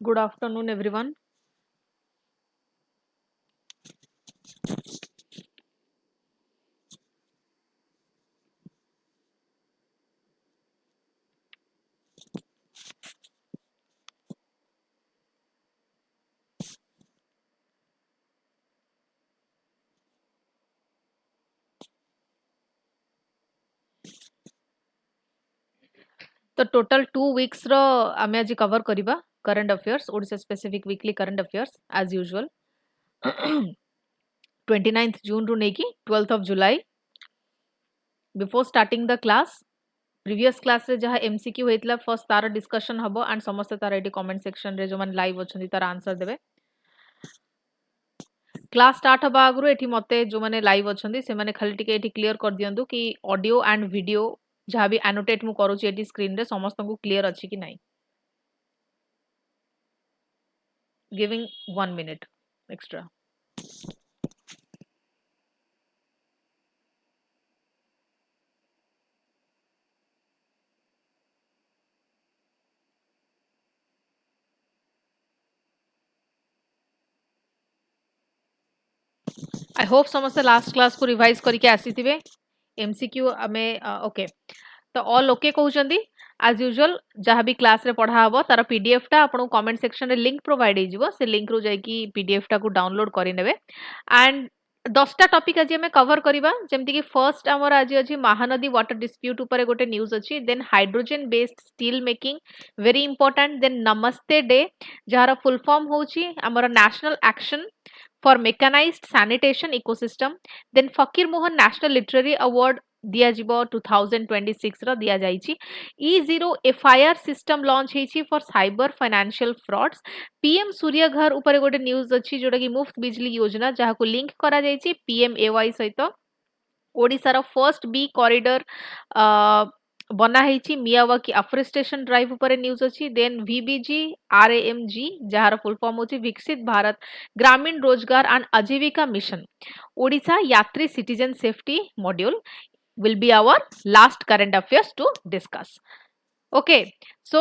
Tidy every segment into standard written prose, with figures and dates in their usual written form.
Good afternoon, everyone. The total 2 weeks ro ame aji cover kariba current affairs, Odisha specific weekly current affairs as usual. 29th June ru neki 12th of July. Before starting the class, previous class रे जहाँ MCQ होइतला first तार discussion हबो and समस्त तार eighty comment section रे जो मन live अछंती तार answer देबे. क्लास स्टार्ट हबा आगु एठी मते जो माने लाइव अछंती से माने खाली टिके एठी क्लियर कर दियंतु कि ऑडियो एंड वीडियो जहाँ भी एनोटेट मु करूची एठी स्क्रीन रे समस्त को क्लियर अछि कि नाही. Giving 1 minute extra. I hope समस्त लास्ट क्लास को रिवाइज करके आसीथिबे. MCQ आमे ओके तो ऑल ओके कहउचंदी as usual जहाँ भी क्लास रे पढ़ा हबो तार पीडीएफ टा आपन कमेंट सेक्शन रे लिंक प्रोवाइड हे जिवो से लिंक रो जाय कि पीडीएफ टा को डाउनलोड करि नेबे. एंड 10टा टॉपिक आज हमें कवर करिबा जेमति कि फर्स्ट हमर आज अछि महानदी वाटर डिस्प्यूट ऊपर गोटे न्यूज अछि. Then hydrogen based steel making very important. Then Namaste डे जहार फुल फॉर्म होछि हमर national action for mechanized sanitation ecosystem. Then फकीर मोहन नेशनल लिटरेरी अवार्ड दिया जिवो 2026 रो दिया जाइछि. E0 FIR सिस्टम लॉन्च हेछि for cyber financial frauds. PM Surya Ghar ऊपर गोटे न्यूज अछि जोटा कि मुफ्त बिजली योजना जहा को लिंक करा जाइछि PMAY सहित. ओडिसा रो फर्स्ट बी कॉरिडोर बना हेछि मियावाकी अफोरेस्टेशन ड्राइव ऊपर न्यूज अछि. देन VBG RAMG जहार फुल फॉर्म होछि विकसित भारत ग्रामीण रोजगार एंड आजीविका मिशन. ओडिशा यात्री citizen safety module will be our last current affairs to discuss. Okay, so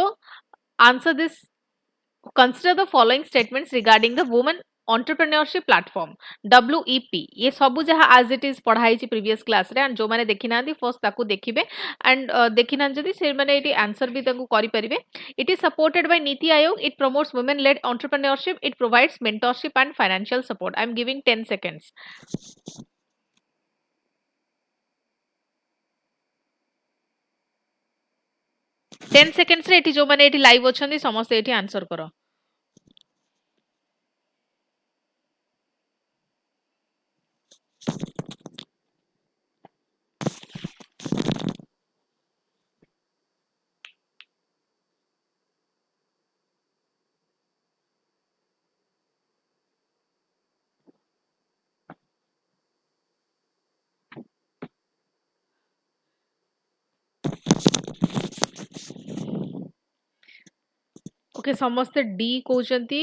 answer this. Consider the following statements regarding the women entrepreneurship platform WEP. ये सब जहाँ as it is पढ़ाई ची previous class रे and जो माने देखी ना दी first ताकू देखिबे and देखी ना जदी से माने एटी answer भी ताकू करी परिबे. It is supported by Niti Aayog. It promotes women led entrepreneurship. It provides mentorship and financial support. I am giving 10 seconds. 10 seconds रे एटी जो माने एटी लाइव अछंदी समस्त एटी आंसर करो. Okay, समस्त D कहउचंती.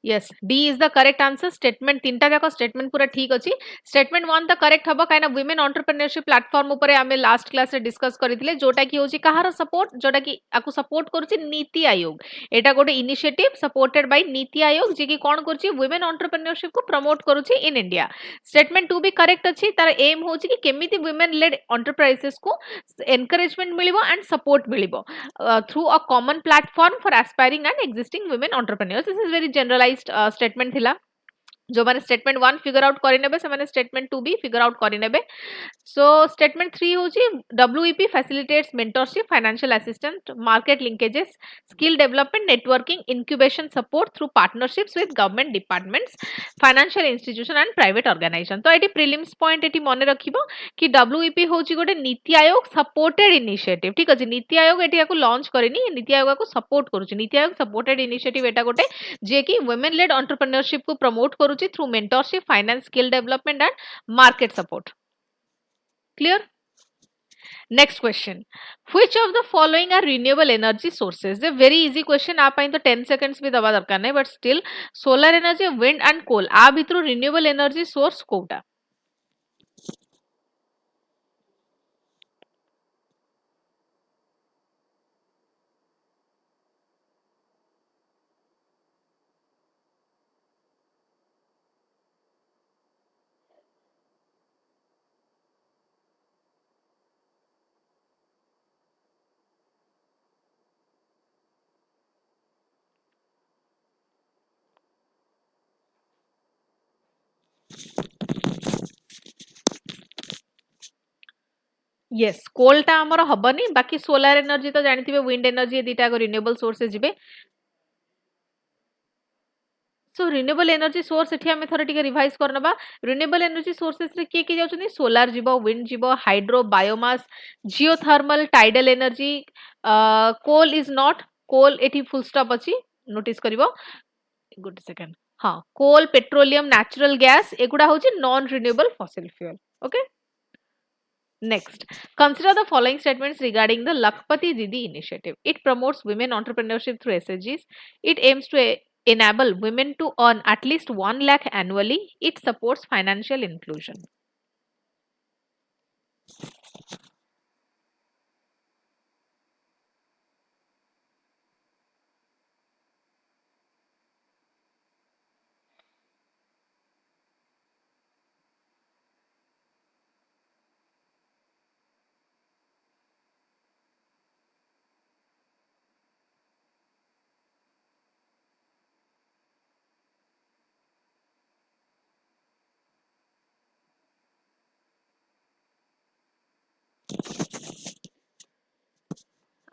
Yes, D is the correct answer. Statement तीनटा जाको statement पूरा ठीक अछि. Statement 1 the correct हबो काइना women entrepreneurship platform ऊपर आमे last class रे discuss करिथिले जोटा कि होछि कहार support जोटा कि आकु support करूछि नीति आयोग. एटा गोटे initiative supported by NITI Aayog जे कि कोन करूछि women entrepreneurship को promote करूछि in India. Statement 2 भी correct अछि. तार aim होछि कि केमिति women led enterprises को encouragement मिलिबो and support मिलिबो through a common platform for aspiring and existing women entrepreneurs. This is very generalized statement थिला. जो माने स्टेटमेंट 1 फिगर आउट करि नेबे से माने स्टेटमेंट 2 भी फिगर आउट करि नेबे. सो स्टेटमेंट 3 होची WEP facilitates mentorship, financial assistance, market linkages, skill development, networking, incubation support through partnerships with government departments, financial institution and private organization. तो एटी प्रीलिम्स पॉइंट एटी मने रखिबो कि WEP होची गोटे NITI Aayog supported initiative. ठीक अछि, NITI Aayog eighty याकू launch करिनी, NITI Aayog को support करूची. NITI Aayog supported initiative एटा गोटे जे कि वुमेन लेड एंटरप्रेन्योरशिप को प्रमोट करूची through mentorship, finance, skill development and market support. Clear? Next question. Which of the following are renewable energy sources? A very easy question. आप pine तो 10 seconds भी दबा दरकार नहीं, but still solar energy, wind and coal. Uh भितरु renewable energy source Kota? Yes, coal टा हमरो हबनी, बाकी solar energy तो जानी थी wind energy ये दीटा को renewable sources जिबे. So renewable energy source एठी हमें थोड़ा टिके रिवाइज करनबा. Renewable energy sources रे के जाउछनी? Solar जिबो, wind जिबो, hydro, biomass, geothermal, tidal energy. Coal is not. Coal एठी full stop अछि. Notice करिवो. Good second. हाँ, coal, petroleum, natural gas एगुडा होची non renewable fossil fuel. Okay. Next, consider the following statements regarding the Lakpati Didi initiative. It promotes women entrepreneurship through SHGs. It aims to enable women to earn at least 1 lakh annually. It supports financial inclusion.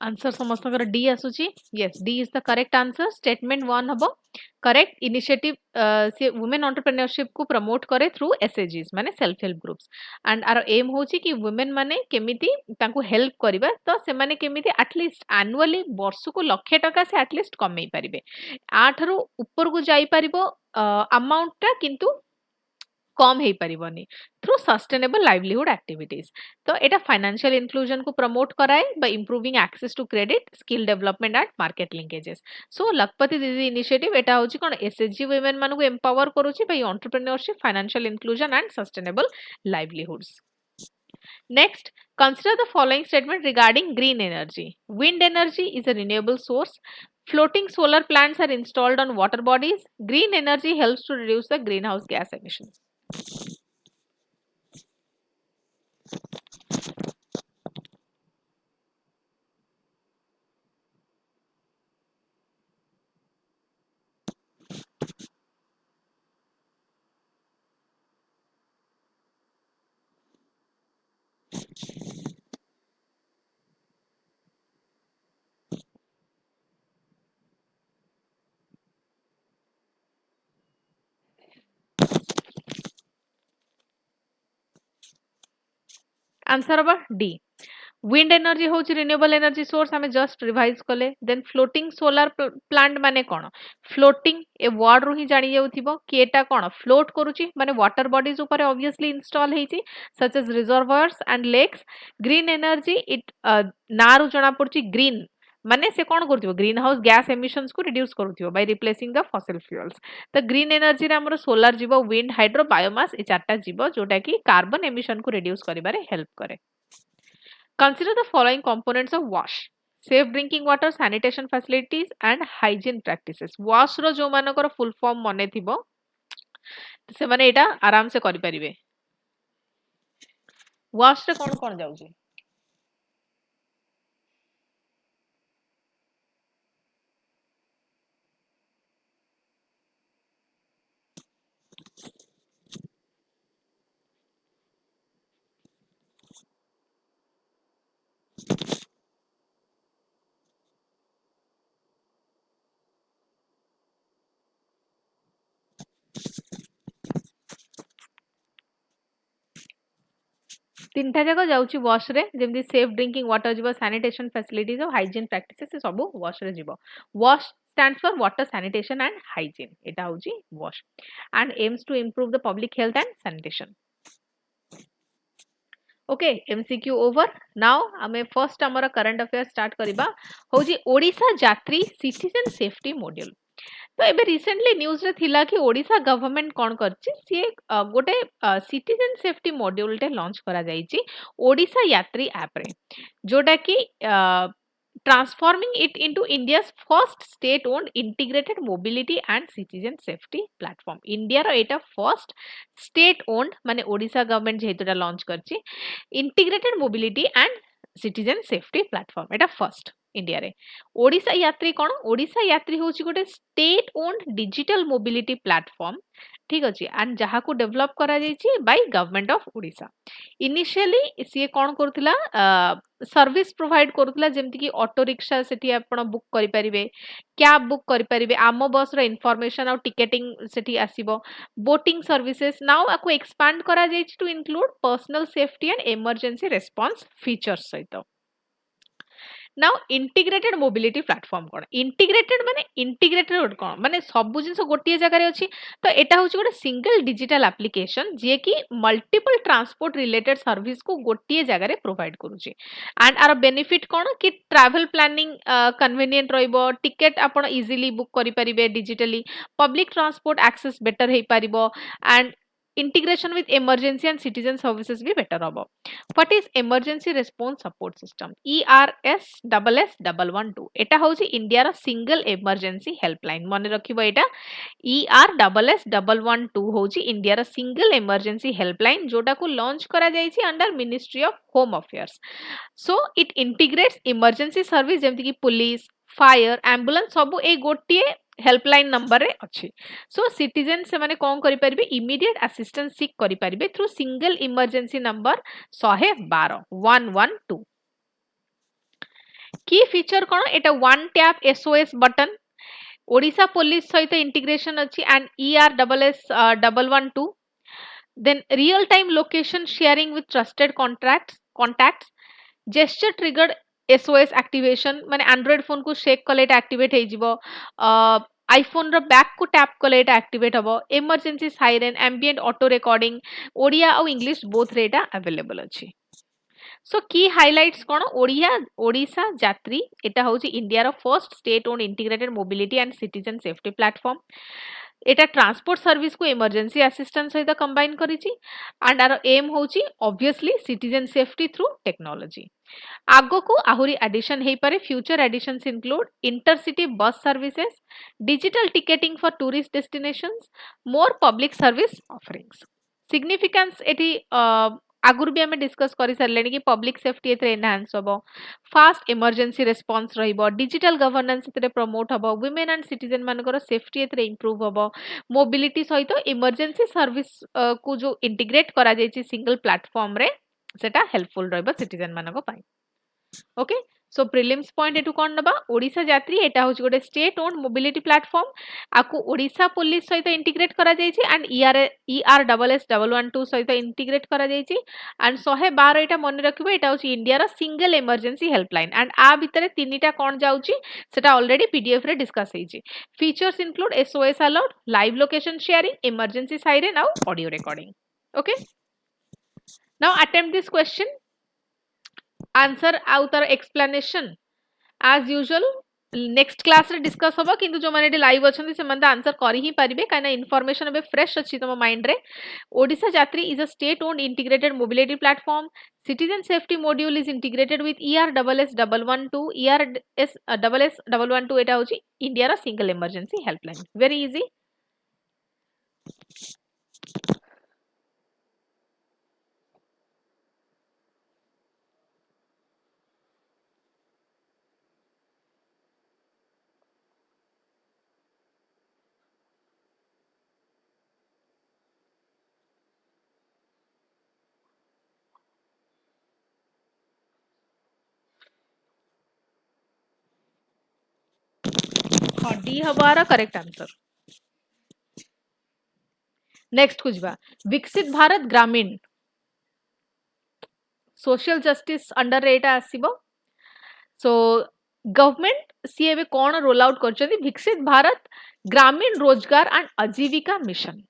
Answer समस्तकर D आसुची. Yes, D is the correct answer. Statement 1 हबो correct. Initiative से women entrepreneurship को promote करे through SHGs माने self help groups. And आर aim होची कि women माने केमिति तांको help करिबा, तो से माने केमिति at least annually वर्ष को लक्ष्य टका से at least कमई परिबे. आठरो ऊपर को जाई परिबो amount टा किंतु कम हे परिबनी थ्रू सस्टेनेबल लाइवलीहुड एक्टिविटीज. तो एटा फाइनेंशियल इंक्लूजन को प्रमोट कराए by improving access to credit, skill development and market linkages. So Lakhpati Didi initiative एटा होची कोन एसएचजी वुमेन मानु को एम्पावर करूची by entrepreneurship, financial inclusion and sustainable livelihoods. Next, consider the following statement regarding green energy. Wind energy is a renewable source. Floating solar plants are installed on water bodies. Green energy helps to reduce the greenhouse gas emissions. Answer हबा D. Wind energy होची renewable energy source, हमें just revise कले. Then floating solar plant माने कोन? Floating a word रु ही जानि जाउथिबो कि एटा कोन float करूची माने वाटर बॉडीज ऊपर ऑब्वियसली इंस्टॉल हेची such as reservoirs and lakes. Green energy it नारु जणा पड़ची ग्रीन माने से कोन करथिबो ग्रीन हाउस गैस एमिशंस को रिड्यूस करथिबो by replacing the fossil fuels. तो ग्रीन एनर्जी रे हमरो सोलर जीवो, विंड, हाइड्रो, बायोमास ए चारटा जीवो जोटा कि कार्बन एमिशन को रिड्यूस करिबारे हेल्प करे. Consider the following components of WASH: safe drinking water, sanitation facilities and hygiene practices. WASH रो जो मानकर फुल फॉर्म मने थिबो से माने एटा आराम से करि परिबे. WASH रे कोन कोन जाउची? तीनटा जगह जाउची वॉश रे, जेमदी सेफ ड्रिंकिंग वाटर जीवो, सैनिटेशन फैसिलिटीज और हाइजीन प्रैक्टिसेस से सब वॉश रे जीवो. Wash stands for water sanitation and hygiene. एटा होची wash and aims to improve the public health and sanitation. Okay MCQ over now आमे फर्स्ट हमर करंट अफेयर स्टार्ट करिबा होजी ओडिशा यात्री सिटीजन सेफ्टी मॉड्यूल तो एबे रिसेंटली न्यूज रे थिला कि ओडिशा गवर्नमेंट कोन करछि सी गोटे सिटीजन सेफ्टी मॉड्यूल टे लॉन्च करा जाईछि ओडिशा यात्री ऐप रे जोटा कि transforming it into India's first state-owned integrated mobility and citizen safety platform. India row Etah first state-owned माने ओडिशा गवर्नमेंट जेहेतुटा लॉन्च करछि integrated mobility and citizen safety platform एटा first इंडिया रे ओडिशा यात्री कोन ओडिशा यात्री होछि गोटे state owned digital mobility platform ठीक अछि एंड जहा को डेवलप करा जाईछि by government of Odisha initially सी कोन करथिला सर्विस प्रोवाइड करथिला जेमति कि ऑटो रिक्शा सेठी आपण बुक करि परिबे कैब बुक करि परिबे आमो बस रो इंफॉर्मेशन और टिकेटिंग सेठी आसीबो बोटिंग सर्विसेज नाउ आको एक्सपांड करा जाईछि to include personal safety and emergency response features सहित नाउ इंटीग्रेटेड मोबिलिटी प्लेटफॉर्म कोन इंटीग्रेटेड कोन माने सब जिंस गोटिए जगह रे अछि तो एटा होछि गोटे सिंगल डिजिटल एप्लीकेशन जे कि मल्टीपल ट्रांसपोर्ट रिलेटेड सर्विस को गोटिए जगह रे प्रोवाइड करूछि एंड आर बेनिफिट कोन कि ट्रैवल प्लानिंग कन्वीनियंट रहइबो टिकेट आपण इजीली बुक करि परिबे digitally public transport access better हेइ परिबो and integration with emergency and citizen services भी better होबो what is emergency response support system ERS-112 एटा होछि इंडिया रा सिंगल इमरजेंसी हेल्पलाइन माने रखिबो एटा ERS-112 होछि इंडिया रा सिंगल इमरजेंसी हेल्पलाइन जोटा को लॉन्च करा जाईछि under ministry of home affairs so it integrates emergency service जेमति कि पुलिस फायर एम्बुलेंस सब ए गोटिए हेल्पलाइन नंबर रे अछि सो सिटीजन से माने कोन करि परिबे इमीडिएट असिस्टेंस सीक करि परिबे थ्रू सिंगल इमरजेंसी नंबर 112 की फीचर कोन एटा one tap SOS button Odisha police सहित इंटीग्रेशन अछि and ERS-112 then real time location sharing with trusted contacts gesture triggered SOS activation माने एंड्रॉइड फोन को शेक कले एटा एक्टिवेट हे जिवो आईफोन रो बैक को टैप कले एटा एक्टिवेट हबो emergency siren ambient auto recording Odia और इंग्लिश बोथ रे एटा अवेलेबल अछि सो की हाइलाइट्स कोन ओडिशा यात्री एटा होछि इंडिया रो first state own integrated mobility and citizen safety platform एटा ट्रांसपोर्ट सर्विस को इमरजेंसी असिस्टेंस सहित कंबाइन करिछि एंड आर एम होछि obviously citizen safety through technology आगो को आहुरी एडिशन हे पारे future additions include intercity bus services digital ticketing for tourist destinations more public service offerings significance एटी आगुर भी हमें डिस्कस करि सरलेनी कि पब्लिक सेफ्टी एथरे एनहांस होबो फास्ट इमरजेंसी रेस्पॉन्स रहिबो डिजिटल गवर्नेंस एथरे प्रमोट होबो वुमेन एंड सिटीजन मानकर सेफ्टी एथरे इंप्रूव होबो मोबिलिटी सहित इमरजेंसी सर्विस को जो इंटीग्रेट करा जायछि सिंगल प्लेटफॉर्म रे सेटा हेल्पफुल रहबो सिटीजन मानको पाई ओके सो प्रिलिम्स पॉइंट एटू कोन नबा ओडिशा यात्री एटा होछि गोटे स्टेट ओन्ड मोबिलिटी प्लेटफॉर्म आकु ओडिशा पुलिस सहित इंटीग्रेट करा जायछि एंड ERS-112 सहित इंटीग्रेट करा जायछि एंड 112 एटा मन रखिबो एटा होछि इंडिया रा सिंगल इमरजेंसी हेल्पलाइन एंड आ भितरे तीनटा कोन जाउछि सेटा ऑलरेडी पीडीएफ रे डिस्कस हेछि features include SOS alert live location sharing emergency siren और audio recording okay now attempt this question answer out और explanation as usual next class रे डिस्कस होबो किंतु जो माने लाइव अछंती से माने आंसर करि ही परिबे काना इन्फॉर्मेशन अबे फ्रेश अछि तम माइंड रे ओडिशा यात्री is a state owned integrated mobility platform citizen safety module is integrated with ERS-112 ERS-112 एटा होची इंडिया रा single emergency helpline very easy D हमारा करेक्ट आंसर नेक्स्ट खुजबा विकसित भारत ग्रामीण सोशल जस्टिस अंडर एटा आसीबो सो गवर्नमेंट सी एबे कोन roll out करछथि विकसित भारत ग्रामीण Rozgar and Ajeevika mission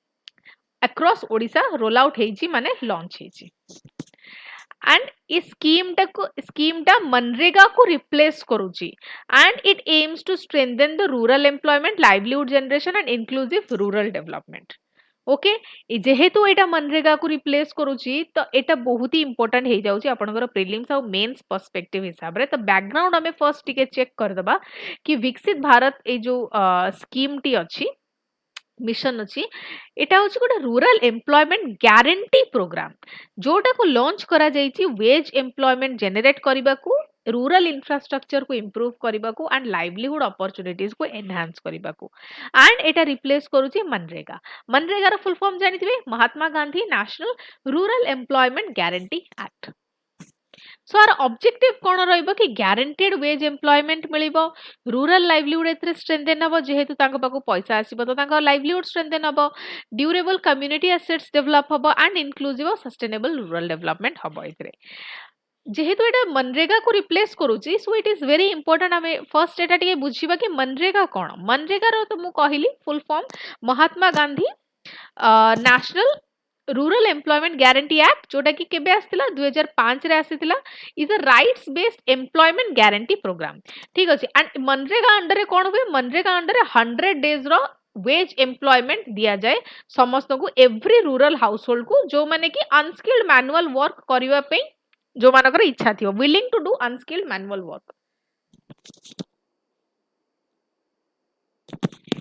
across Odisha roll out हेछि माने लॉन्च हेछि and scheme टा मनरेगा को replace करूची and it aims to strengthen the rural employment, livelihood generation and inclusive rural development. Okay जेहेतु एटा मनरेगा को रिप्लेस करूची तो एटा बहुत ही इंपोर्टेंट हे जाउची आपनकर प्रीलिम्स और मेंस पर्सपेक्टिव हिसाब रे तो बैकग्राउंड हमें फर्स्ट टिके चेक कर दबा कि विकसित भारत ए जो स्कीम टी अछि मिशन अच्छी एटा होची गोटे रूरल एम्प्लॉयमेंट गारंटी प्रोग्राम जोटा को लॉन्च करा जाईची वेज एम्प्लॉयमेंट जनरेट करबा को रूरल इंफ्रास्ट्रक्चर को इंप्रूव करबा को एंड लाइवलीहुड अपॉर्चुनिटीज को एनहांस करबा को एंड एटा रिप्लेस करूची मनरेगा मनरेगा रो फुल फॉर्म जानिथिबे Mahatma Gandhi national rural employment guarantee act so our objective कोन रहइबो कि गारंटेड वेज एम्प्लॉयमेंट मिलिबो रूरल लाइवलीहुड एथरे स्ट्रेंथेन हबो जेहेतु तांको पाको पैसा आसीबो तो तांको लाइवलीहुड स्ट्रेंथेन हबो ड्यूरेबल कम्युनिटी एसेट्स डेवलप हबो एंड इंक्लूसिव और सस्टेनेबल रूरल डेवलपमेंट हबो एथरे जेहेतु एटा मनरेगा को रिप्लेस करूची so it is very important हमें फर्स्ट एटा टिके बुझिबा कि मनरेगा कोन मनरेगा रो तो मु कहिली full form Mahatma Gandhi national rural employment guarantee act जोटा कि केबे आस्तिला 2005 रे आस्तिला is a rights based employment guarantee programme ठीक अछि एंड मनरेगा अंडर रे कोन होय मनरेगा अंडर रे 100 डेज रो वेज एम्प्लॉयमेंट दिया जाए समस्त को एवरी रूरल हाउस होल्ड को जो माने कि अनस्किल्ड मैनुअल वर्क करिवा पे जो मानकर इच्छा थियो willing to do unskilled manual work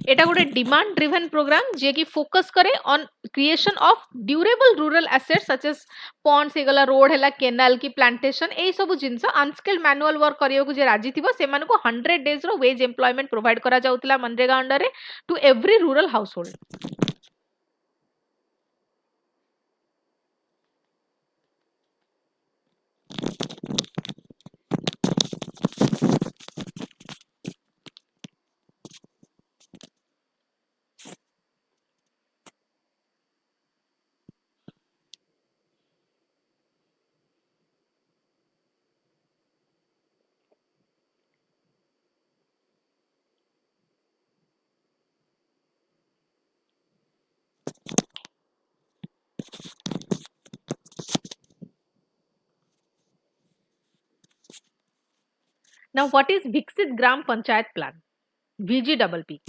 एटा गोटे डिमांड ड्रिवन प्रोग्राम जे कि फोकस करे on creation of durable rural assets such as ponds हेगला रोड हेला केनाल की प्लांटेशन ए सब जिंस अनस्किल्ड मैनुअल वर्क करियो को जे राजी थिबो से मानको 100 डेज रो वेज एम्प्लॉयमेंट प्रोवाइड करा जाउतला मनरेगा अंडर रे to every rural household Now, what is Viksit Gram Panchayat Plan? VGPP.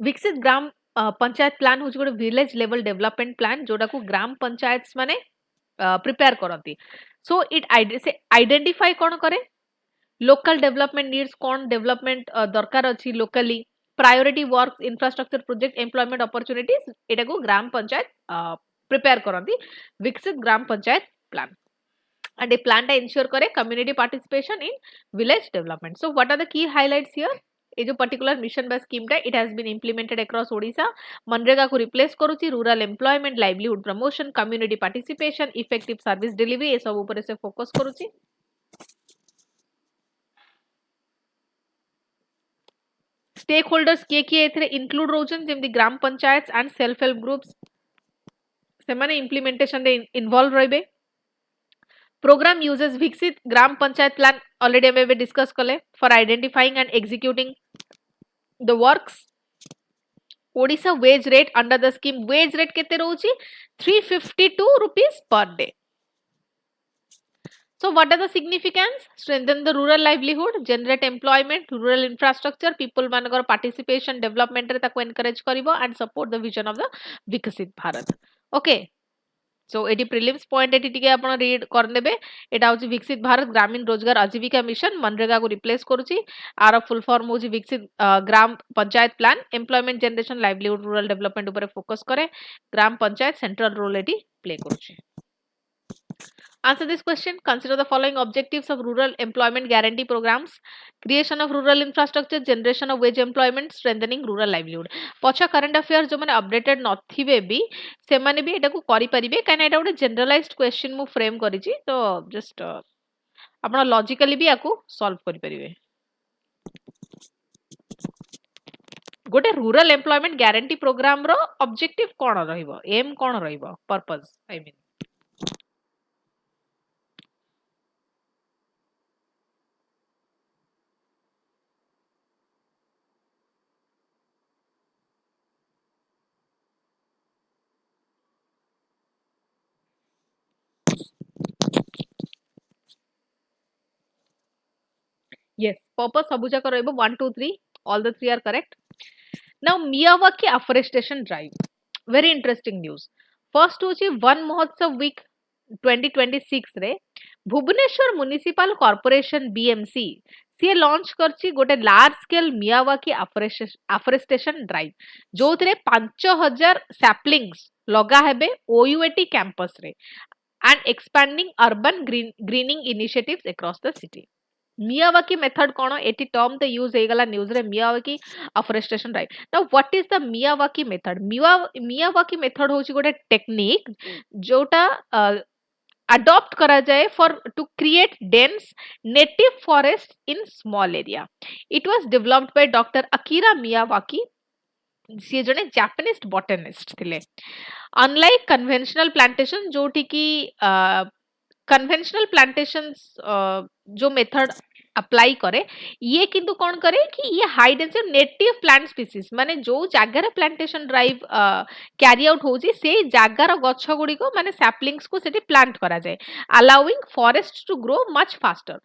विकसित ग्राम पंचायत प्लान हूँ गोटे विलेज लेवल डेवलपमेंट प्लान जोटा को ग्राम पंचायत माने प्रिपेयर करती सो इट आइडेंटिफाई कौन करे लोकल डेवलपमेंट नीड्स कौन डेवलपमेंट दरकार अच्छी locally priority work infrastructure project employment opportunities एटा को ग्राम पंचायत प्रिपेयर करती Viksit Gram Panchayat plan and a plan to ensure करे community participation in village development. So what are the key highlights here? ये जो particular mission based scheme टा it has been implemented across Odisha. MNREGA को replace करूची rural employment, livelihood promotion, community participation, effective service delivery ये सब ऊपर से focus करूची. Stakeholders किए एथरे include रोचन जेमती gram panchayat and self help groups से माने implementation रे involve रहिबे. Program uses Viksit Gram Panchayat Plan already we discuss kale for identifying and executing the works. Odisha wage rate under the scheme wage rate kete rahuchi 352 rupees per day. So what are the significance? Strengthen the rural livelihood, generate employment, rural infrastructure, people managor participation, development re taku encourage karibo and support the vision of the Viksit Bharat. Okay. So eighty prelims point eighty टिके आपण read करनेबे एटा होची विकसित भारत ग्रामीण रोजगार आजीविका mission MNREGA को replace करूची are full form होची Viksit Gram Panchayat plan employment generation livelihood rural development ऊपर फोकस करे ग्राम पंचायत सेंट्रल रोल एटी प्ले करूची Answer this question. Consider the following objectives of rural employment guarantee programs. Creation of rural infrastructure, generation of wage employment, strengthening rural livelihood. पछा current affairs जो मैंने updated नथिबे भी से माने भी एटा को करि परिबे काना एटा गोटे generalized question मु फ्रेम करिछि तो जस्ट आपण लॉजिकली भी याकू सॉल्व करि परिबे गोटे रूरल एम्प्लॉयमेंट गारंटी प्रोग्राम रो ऑब्जेक्टिव कोन रहइबो एम कोन रहइबो purpose I mean Yes, purpose ସବୁ ଯାକ ରହିବ 1 2 3, all the three are correct. Now Miyawaki afforestation drive, very interesting news. First होची वन महोत्सव वीक 2026 रे भुवनेश्वर म्युनिसिपल कॉर्पोरेशन बीएमसी सी लॉन्च करची गोटे large scale Miyawaki afforestation drive जो 5000 सैपलिंग्स लगा हेबे ओयूएटी कैंपस रे and expanding urban greening initiatives across the city. Miyawaki method kono eti term the use heigala news re Miyawaki afforestation drive. Now what is the Miyawaki method? Miyawaki method hochi gote technique jota adopt kara jaye for to create dense native forests in small area. It was developed by Dr. Akira Miyawaki. सी जने Japanese botanist थिले. Unlike conventional plantation जोठी की conventional plantations जो method apply करे ये किंतु कौन करे कि ये high density native plant species माने जो जागार प्लांटेशन ड्राइव कैरी आउट होजी से जागार गछ गुडी को माने सैपलिंग्स को सेठी प्लांट करा जाए allowing forest to grow much faster.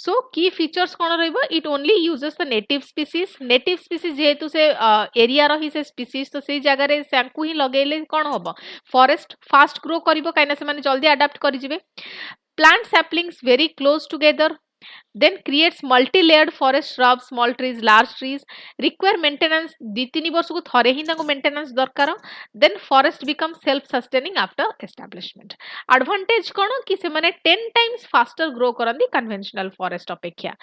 So key features कौन रहिबो? It only uses the native species जेहेतु से एरिया रही से species तो से जगह रे सांकु ही लगेले कौन होबो forest fast grow करिबो काइना से माने जल्दी अडॉप्ट करि जिवे. Plant saplings very close together, then creates multi-layered forest, shrubs, small trees, large trees, require maintenance 2-3 वर्ष को थरे ही ताको maintenance दरकार. Then forest becomes self-sustaining after establishment. Advantage कौन कि से माने 10 times faster grow करंदी conventional forest अपेक्षा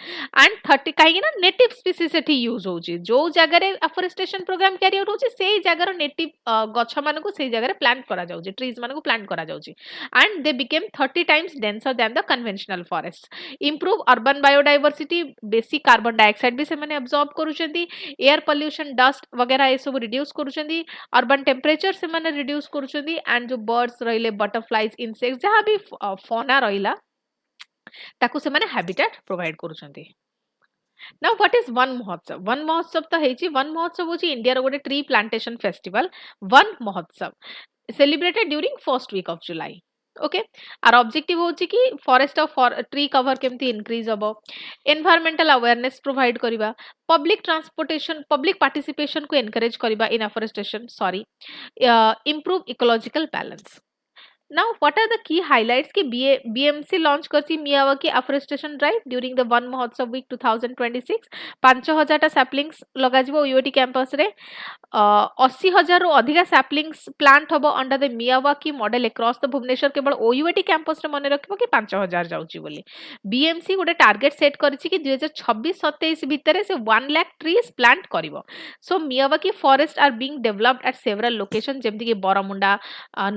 and 30 कहीं ना native species एठी use होची जो जगह रे afforestation program carry out होची से जगह रो native गछ मान को से जगह रे plant करा जाउची trees मान को plant करा जाउची and they became 30 times denser than the conventional forests. Improve urban biodiversity बेसी कार्बन डाइऑक्साइड भी से माने अब्सॉर्ब करूछंती एयर पोल्यूशन डस्ट वगैरह ये सब रिड्यूस करूछंती अर्बन टेम्परेचर से माने रिड्यूस करूछंती एंड जो बर्ड्स रहिले बटरफ्लाइज इंसेक्ट्स जहां भी फौना रहिला ताकू से माने हैबिटेट प्रोवाइड करूछंती. Now what is Van Mahotsav? Van Mahotsav तो हेची वन महोत्सव होची इंडिया रो गोटे tree plantation festival Van Mahotsav celebrated during first week of July. Okay our objective होची कि फॉरेस्ट ऑफ ट्री कवर केमती इंक्रीज हबो एनवायरमेंटल अवेयरनेस प्रोवाइड करिबा पब्लिक ट्रांसपोर्टेशन पब्लिक पार्टिसिपेशन को एनकरेज करिबा in afforestation improve ecological balance. Now what are the key highlights कि BMC launch करची Miyawaki afforestation drive during the one महोत्सव week 2026 5000 टा saplings लगा जिवो यूएटी कैंपस रे 80000 रो अधिका saplings plant हबो under the Miyawaki model across the Bhubaneswar केवल ओयूएटी कैंपस रे मने रखिबो कि 5000 जाउची बोली. BMC गोटे टारगेट सेट करची कि 2026-27 भितरे से 1 लाख ट्रीज प्लांट करिवो. So Miyawaki forest are being developed at several location जेमति कि Baramunda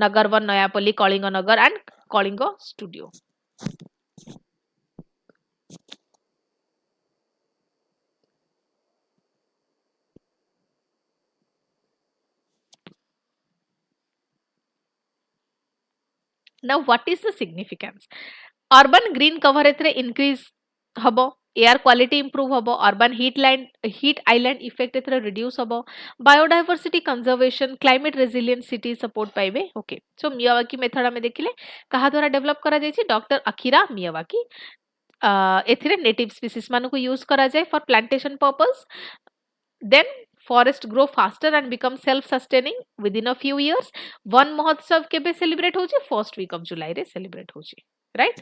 Nagarvan Nayapalli Kalinga Nagar and Kalinga studio. Now what is the significance? Urban green cover एथरे increase हबो एयर क्वालिटी इंप्रूव हबो अर्बन हीट आइलैंड इफेक्ट एथरे रिड्यूस हबो biodiversity conservation climate resilient city support पाइबे. Okay so Miyawaki method हमें देखिले कहा द्वारा डेवलप करा जायछि doctor Akira Miyawaki एथरे native species मान को यूज करा जाय for plantation purpose. Then forest grow faster and become self sustaining within a few years. Van Mahotsav केबे सेलिब्रेट होछि फर्स्ट वीक ऑफ जुलाई रे सेलिब्रेट होछि right.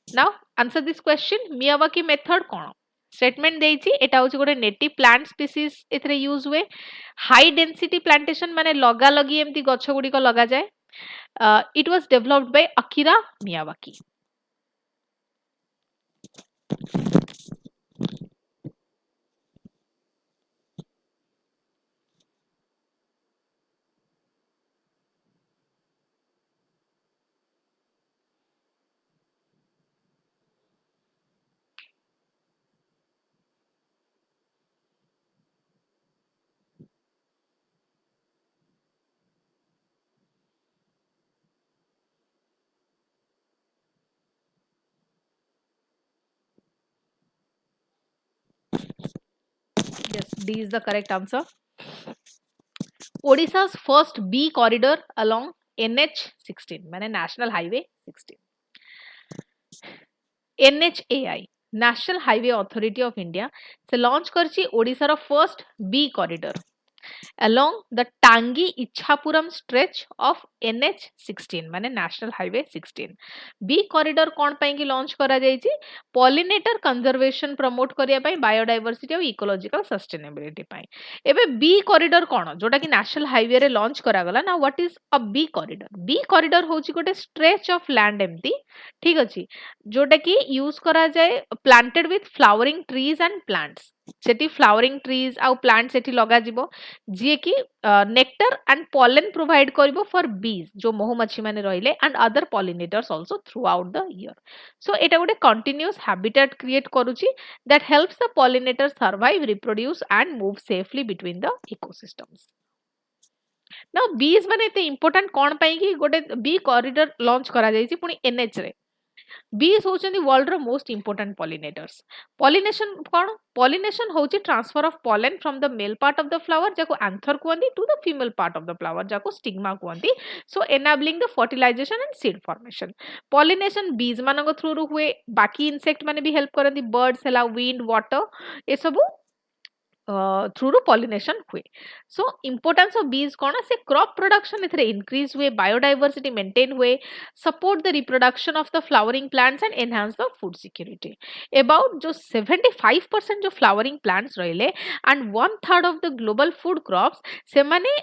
Now answer this question. Miyawaki method कोन statement देइछि एटा होछि गोटे नेटिव प्लांट स्पीसीज एथरे यूज हुए हाई डेंसिटी प्लांटेशन माने लगा लगी एमती गछ गुडी को लगा जाय. It was developed by Akira Miyawaki. Yes, D is the correct answer. Odisha's first B corridor along NH16 माने National Highway 16. NHAI national highway authority of India से लॉन्च करची ओडिसा रो first bee corridor along the Tangi Ichapuram stretch of NH16 माने national highway 16 bee corridor कोन पई की launch करा जाईची pollinator conservation promote करिया पई बायोडायवर्सिटी और इकोलॉजिकल सस्टेनेबिलिटी पई एबे बी कॉरिडोर कोन जोटा कि नेशनल हाईवे रे लॉन्च करा गला ना what is a bee corridor होची गोटे स्ट्रेच ऑफ लैंड एम्प्टी ठीक अछि जोटा कि यूज करा जाय planted with flowering trees and plants सेठी फ्लावरिंग ट्रीज आउ प्लांट सेठी लगा जिवो जे कि नेक्टर एंड पॉलन प्रोवाइड करिवो फॉर बीज जो महुमाछी माने रहिले and other pollinators also throughout the year so एटा गोटे कंटीन्यूअस हैबिटेट क्रिएट करूची that helps the pollinator survive reproduce and move safely between the ecosystems now bees माने एते इंपोर्टेंट कोन पई कि गोटे बी कॉरिडोर लॉन्च करा जाईची पुनी एनएच रे bees होचंदी वर्ल्ड रो मोस्ट इंपोर्टेंट पॉलिनेटर्स पॉलिनेशन कोन पॉलिनेशन होची transfer of pollen from the male part of the flower जाको एंथर कहंदी to the female part of the flower जाको स्टिग्मा कहंदी so enabling the fertilization and seed formation pollination bees मानको through रु हुए बाकी इंसेक्ट माने भी हेल्प करंदी बर्ड्स हला विंड वाटर ए सब थ्रू पॉलिनेशन हुए सो इंपोर्टेंस ऑफ बीज कौन से क्रॉप प्रोडक्शन इथरे इंक्रीज हुए बायोडायवर्सिटी मेंटेन हुए support the reproduction of the flowering plants and enhance the food security about जो 75% जो फ्लावरिंग प्लांट्स रहिले and 1/3 of the global food crops से माने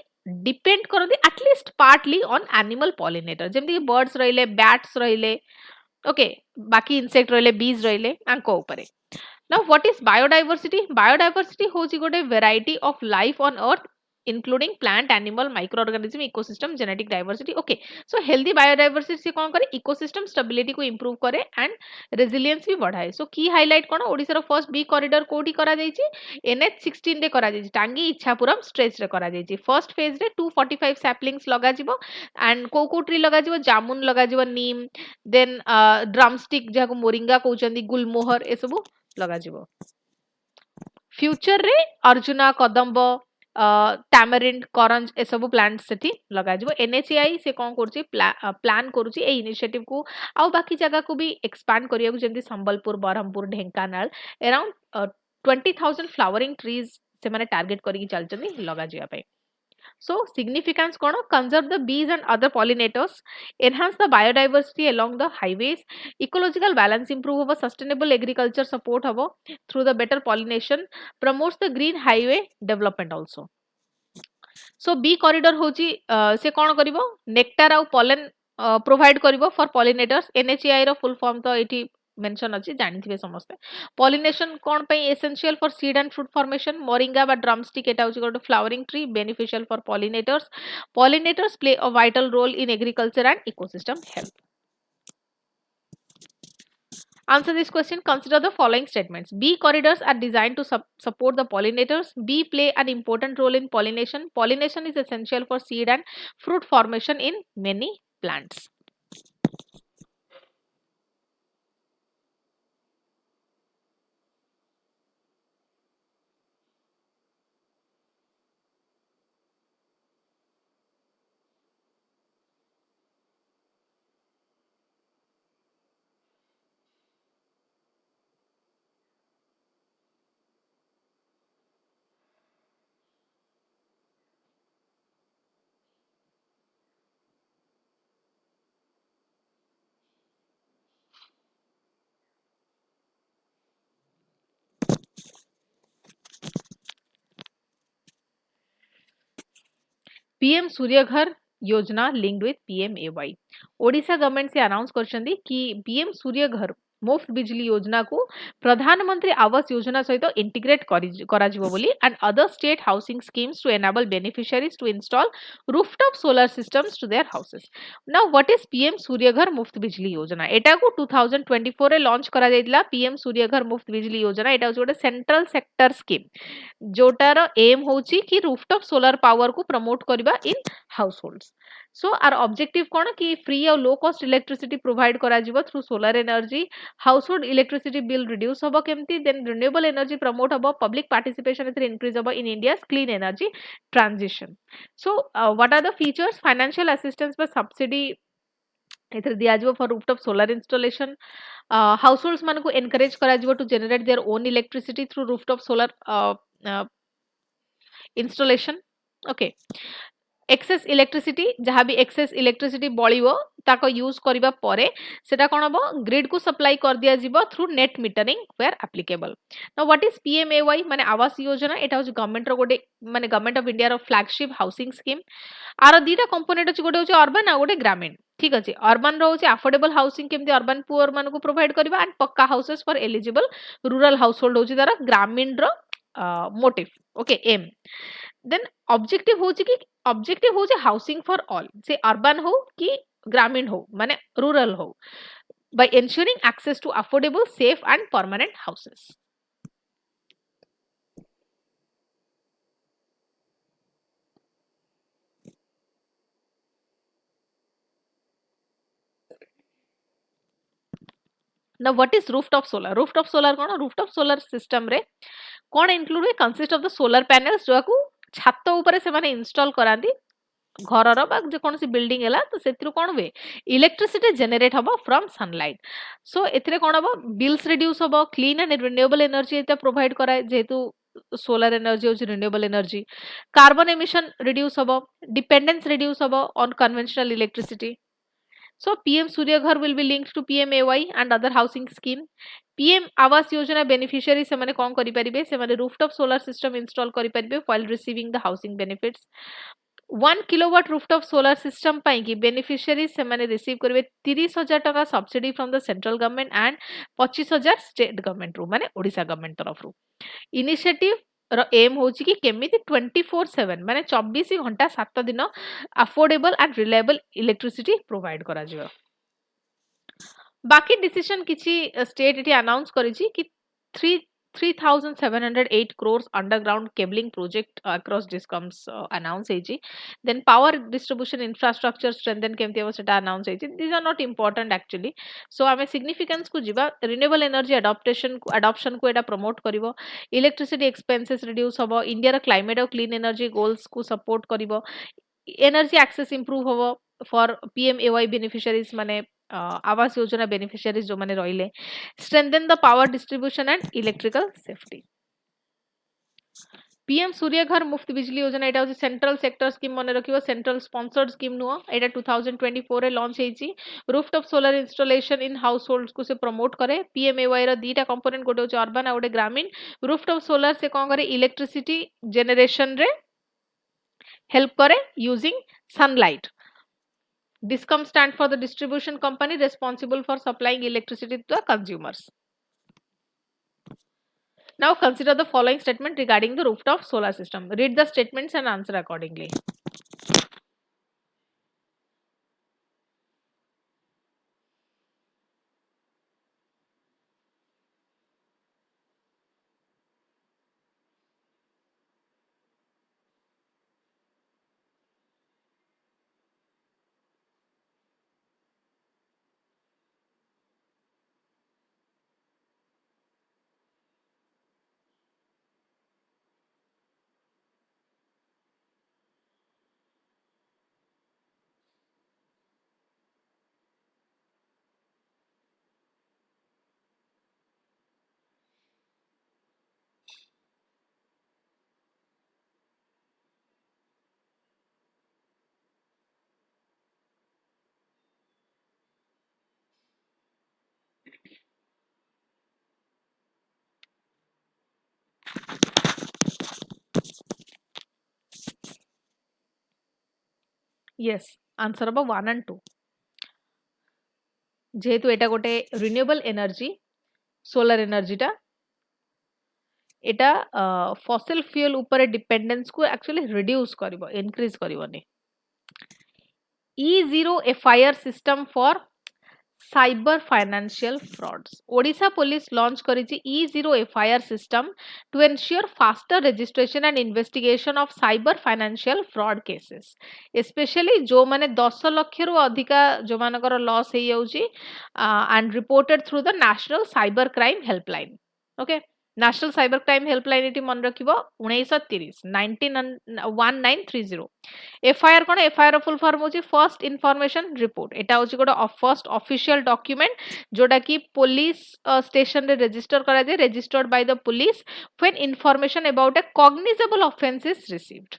डिपेंड करते at least partly on animal pollinator जेमती बर्ड्स रहिले बैट्स रहिले ओके बाकी इंसेक्ट रहिले बीज रहिले आंको ऊपर Now, what is biodiversity? Biodiversity होची गोटे variety of life on earth including plant, animal, microorganism, ecosystem, genetic diversity. Okay. So, healthy biodiversity से कौन करे? Ecosystem stability को improve करे and resilience भी बढ़ाए. So, key highlight कौन? ओडिशा रो first B corridor कोठी करा जाईची NH16 रे करा जाईची टांगी इच्छापुरम stretch रे करा जाईची first phase रे 245 saplings लगा जिवो and कोको ट्री लगा जिवो जामुन लगा जिवो नीम then drumstick जाको मोरिंगा कहउचंदी गुलमोहर ए सब लगा जिवो फ्यूचर रे अर्जुना कदम्ब टैमरिंड करंज ए सब प्लांट सेठी लगा जिवो एनएचआई से कोन करची प्लान करूची ए इनिशिएटिव को आउ बाकी जगह को भी एक्सपांड करिया को जेंती Sambalpur Berhampur Dhenkanal around 20,000 flowering trees से माने टारगेट करी चलचनी लगा जिया पे So, significance kono conserve the bees and other pollinators, enhance the biodiversity along the highways, ecological balance improve hobo, sustainable agriculture support hobo through the better pollination, promotes the green highway development also. So, bee corridor hochi se kono karibo nectar au pollen provide karibo for pollinators. NHAI row full form तो एठी mention अछि जानिथिबे समस्ते pollination कोन पई essential for seed and fruit formation moringa बा drumstick एटा होची गोटे flowering tree beneficial for pollinators play a vital role in agriculture and ecosystem health Answer this question. Consider the following statements. Bee corridors are designed to support the pollinators. Bee play an important role in pollination. Pollination is essential for seed and fruit formation in many plants. PM Suryaghar Yojana linked with PMAY Odisha government से announce करछंदी कि PM Suryaghar Muft Bijli योजना को प्रधानमंत्री आवास योजना सहित integrate करा जिवो बोली and other state housing schemes to enable beneficiaries to install rooftop solar systems to their houses now what is PM Suryaghar Muft Bijli योजना एटा को 2024 रे लॉन्च करा जाइतला पीएम सूर्यघर मुफ्त बिजली योजना एटा गोटे सेंट्रल सेक्टर स्कीम जोटार एम होची कि रूफटॉप सोलर पावर को प्रमोट करबा in households so our objective कोन कि फ्री और लो कॉस्ट इलेक्ट्रिसिटी प्रोवाइड करा जिवो through solar energy household electricity bill reduce होबो केमती देन रिन्यूएबल एनर्जी प्रमोट होबो पब्लिक पार्टिसिपेशन इथरे इंक्रीज होबो in India's clean energy transition so what are the features financial assistance पर subsidy एथरे दिया जिवो for rooftop solar installation households मान को एनकरेज करा जिवो to generate their own electricity through rooftop solar installation okay excess electricity जहाँ भी एक्सेस इलेक्ट्रिसिटी बळिवो ताको यूज करिबा परे सेटा कोन हबो ग्रिड को सप्लाई कर दिया जिवो through net metering where applicable now what is PMAY माने आवास योजना एटा हो गवर्नमेंट रो गोटे माने गवर्नमेंट ऑफ इंडिया रो फ्लैगशिप हाउसिंग स्कीम आरो दीटा कंपोनेंट अछि गोटे हो अर्बन आ गोटे ग्रामीण ठीक अछि अर्बन रो होछि अफोर्डेबल हाउसिंग केमति अर्बन पुअर मान को प्रोवाइड करबा and pucca houses for eligible rural household होछि तारा ग्रामीण रो मोटिव ओके एम देन ऑब्जेक्टिव होछि कि ऑब्जेक्टिव हो हाउसिंग फॉर ऑल से अर्बन हो कि ग्रामीण हो माने रूरल हो by ensuring access to affordable safe and permanent houses. Now what is rooftop solar? Rooftop solar कौन rooftop solar system रे कौन include हुए consist of the solar panels जो को छात ऊपर से माने install करांदी घरर बा जे कोनसी बिल्डिंग हैला तो सेतिरो कोन हुए इलेक्ट्रिसिटी जनरेट हबो फ्रॉम सनलाइट सो एथिरे कोन हबो बिल्स रिड्यूस हबो क्लीन एंड रिन्यूएबल एनर्जी एता प्रोवाइड कराय जेतु सोलर एनर्जी होची renewable energy carbon emission reduce हबो डिपेंडेंस रिड्यूस हबो on conventional electricity so pm surya ghar will be linked to pmay and other housing scheme pm awas yojana beneficiary se mane kon kari paribe se mane rooftop solar system install kari paribe while receiving the housing benefits 1 kilowatt rooftop solar system पाई की beneficiary से माने receive करबे 30,000 टका subsidy from the central government and 25,000 state government रू माने Odisha government तरफ रू initiative रो M होची कि केमिति 24/7 माने 24 घंटा 7 दिन affordable and reliable electricity provide करा जिवो बाकी डिसीजन किछि स्टेट इटी अनाउंस करिछि कि 3,708 crores underground cabling project across discoms announce heji then power distribution infrastructure strengthen kemti aba seta announce heji these are not important actually so ame significance ku jiba renewable energy adoption ko eta promote karibo electricity expenses reduce hobo india ra climate or clean energy goals ku support karibo energy access improve hobo for pmay beneficiaries mane Awas Yojana beneficiaries जो माने रहिले strengthen the power distribution and electrical safety PM Surya Ghar Muft Bijli योजना एटा होची central sector scheme मने रखिबो central sponsored scheme नुओ एटा 2024 रे launch हेची rooftop solar installation in house holds को से प्रमोट करे पीएमएवाई रा दीटा कंपोनेंट गोटे होची अर्बन आ गोटे ग्रामीण रूफटॉप सोलर से कोन करे इलेक्ट्रिसिटी जनरेशन रे हेल्प करे using sunlight Discom stand for the distribution company responsible for supplying electricity to the consumers. Now consider the following statement regarding the rooftop solar system. Read the statements and answer accordingly. Yes, answer about 1 and 2. जेहेतु एटा गोटे renewable energy solar एनर्जीटा एटा fossil fuel ऊपर dependence को actually reduce करिवो increase करिवोनी E0 FIR system for cyber financial frauds Odisha police launch karichi E0 FIR system to ensure faster registration and investigation of cyber financial fraud cases especially जो माने 10 लाख रु अधिका जो मानकर लॉस हे जाउची and reported through the national cyber crime helpline okay national cyber crime helpline eighty मन रखिबो 1930 1930 FIR कोन FIR full form होची first information report एटा होची गोटे फर्स्ट ऑफिशियल डॉक्यूमेंट जोटा की पुलिस स्टेशन रे रजिस्टर करा जाय registered by the police when information about a cognizable offence is received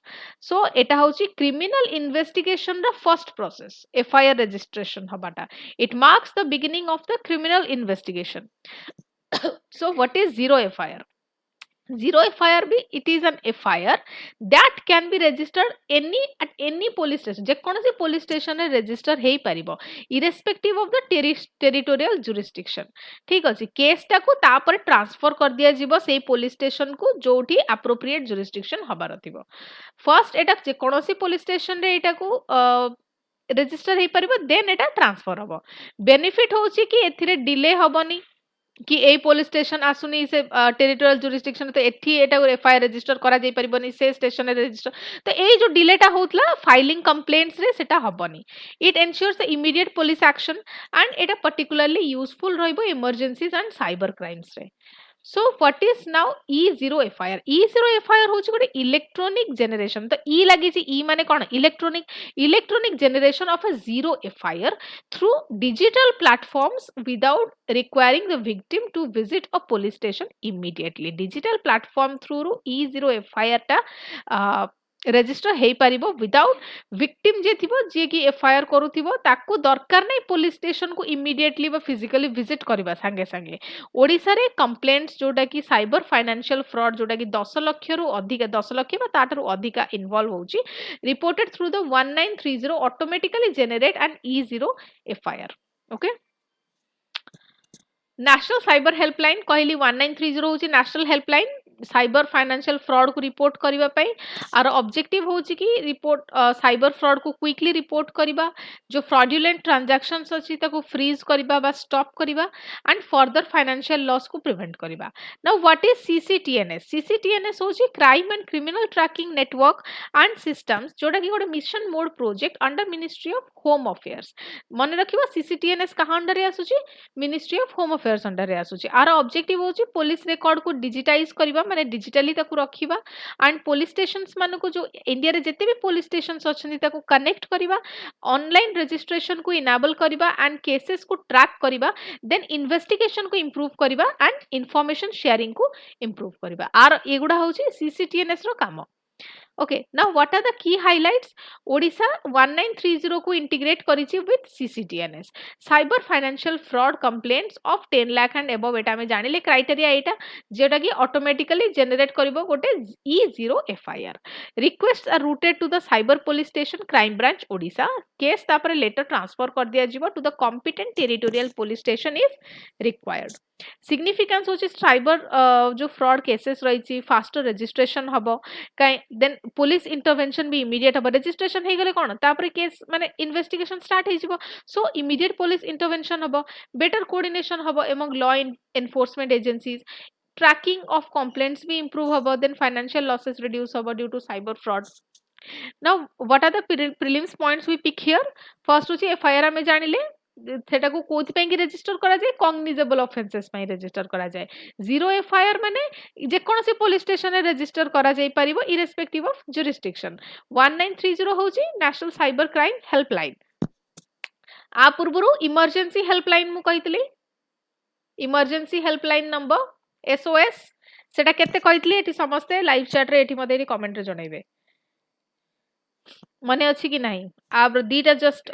so एटा होची criminal investigation the first process FIR registration हबाटा it marks the beginning of the criminal investigation so what is zero FIR? Zero FIR be it is an FIR that can be registered at any police station जे कौन सी police station रे register hay परिबो irrespective of the territorial jurisdiction ठीक अछि case टा को तापर transfer कर दिया जिवो सेई police station को जोठी appropriate jurisdiction हबार थिबो फर्स्ट एटा जे कौन सी police station रे एटा को रजिस्टर हेई परिबो देन एटा ट्रांसफर हबो बेनिफिट होची कि एथिरे डिले हबनी कि ए पुलिस स्टेशन आसुनी से टेरिटोरियल जुरिस्डिक्शन तो एठी एटा एफआईआर रजिस्टर करा जाई परिबनी से स्टेशन रे रजिस्टर तो ए जो डिलेटा होतला फाइलिंग कंप्लेंट्स रे सेटा हबनी it ensures the immediate police action and एटा पर्टिकुलरली यूजफुल रहइबो इमरजेंसीज एंड साइबर क्राइम्स रे so what is now e0 FIR e0 FIR होची गोटे इलेक्ट्रॉनिक जनरेशन तो e लागि छि e माने कोन electronic generation of a zero FIR through digital platforms without requiring the victim to visit a police station immediately digital platform through e0 FIR टा register हेई परिबो without victim जे थिबो जे की FIR करूथिबो ताकू दरकार नै पुलिस स्टेशन को immediately व physically visit करबा संगे संगे ओडिसा रे कंप्लेंट्स जोटा की साइबर फाइनेंशियल फ्रॉड जोटा की 10 लाख रु अधिक 10 लाख बा ताठरू अधिका इन्वॉल्व होउची reported through the 1930 automatically generate N e0 FIR okay national cyber helpline कहली 1930 होची national helpline cyber financial fraud को रिपोर्ट करिबा पई आर ऑब्जेक्टिव होची कि रिपोर्ट साइबर फ्रॉड को क्विकली रिपोर्ट करिबा जो फ्रॉडुलेंट ट्रांजैक्शंस अछि ताको फ्रीज करिबा बा स्टॉप करिबा एंड फर्दर फाइनेंशियल लॉस को प्रिवेंट करिबा नाउ व्हाट इज सीसीटीएनएस होची crime and criminal tracking network and systems जोटा कि गोटे mission mode project under ministry of home affairs मन रखिबा सीसीटीएनएस कहा अंडर रे आसुची ministry of home affairs under रे आसुची आर ऑब्जेक्टिव होची पुलिस रिकॉर्ड को डिजिटाइज करिबा माने डिजिटली ताकू रखिबा एंड पुलिस स्टेशंस मान को जो इंडिया रे जते भी पुलिस स्टेशंस अछन ताकू कनेक्ट करिबा ऑनलाइन रजिस्ट्रेशन को इनेबल करिबा एंड केसेस को ट्रैक करिबा देन इन्वेस्टिगेशन को इंप्रूव करिबा एंड इंफॉर्मेशन शेयरिंग को इंप्रूव करिबा आर एगुडा होची सीसीटीएनएस रो काम Okay, now what are the key highlights? Odisha 1930 को integrate करिछि with CCTNS. Cyber financial fraud complaints of 10 lakh and above एटा में जानिले क्राइटेरिया एटा जेटा कि automatically generate करिवो गोटे E0 FIR. Requests are routed to the cyber police station crime branch Odisha. Case तापर later transfer कर दिया जिवो to the competent territorial police station if required. Significance होची cyber जो fraud cases रही faster registration हबो then police intervention भी immediate हबो रजिस्ट्रेशन हे गले कोन तापर केस माने इन्वेस्टिगेशन स्टार्ट हे जिवो सो इमीडिएट पुलिस इंटरवेंशन हबो बेटर कोऑर्डिनेशन हबो among law enforcement agencies tracking of complaints भी इंप्रूव हबो देन फाइनेंशियल लॉसेस रिड्यूस हबो due to cyber fraud now what are the prelims points we pick here first होची FIR में जानिले सेटा को कोथि पे रजिस्टर करा जाय कॉग्निजेबल ऑफेंसेस पे रजिस्टर करा जाय जीरो एफआईआर माने जे कोन से पुलिस स्टेशन रे रजिस्टर करा जाय परिबो इरेस्पेक्टिव ऑफ जुरिस्डिक्शन 1930 होची नेशनल साइबर क्राइम हेल्पलाइन आ पूर्वरु इमरजेंसी हेल्पलाइन मु कहितली इमरजेंसी हेल्पलाइन नंबर एसओएस सेटा केते कहितली एठी समस्त लाइव चैट रे एठी मते कमेंट रे जणाइबे माने अछि कि नाही आ दीटा जस्ट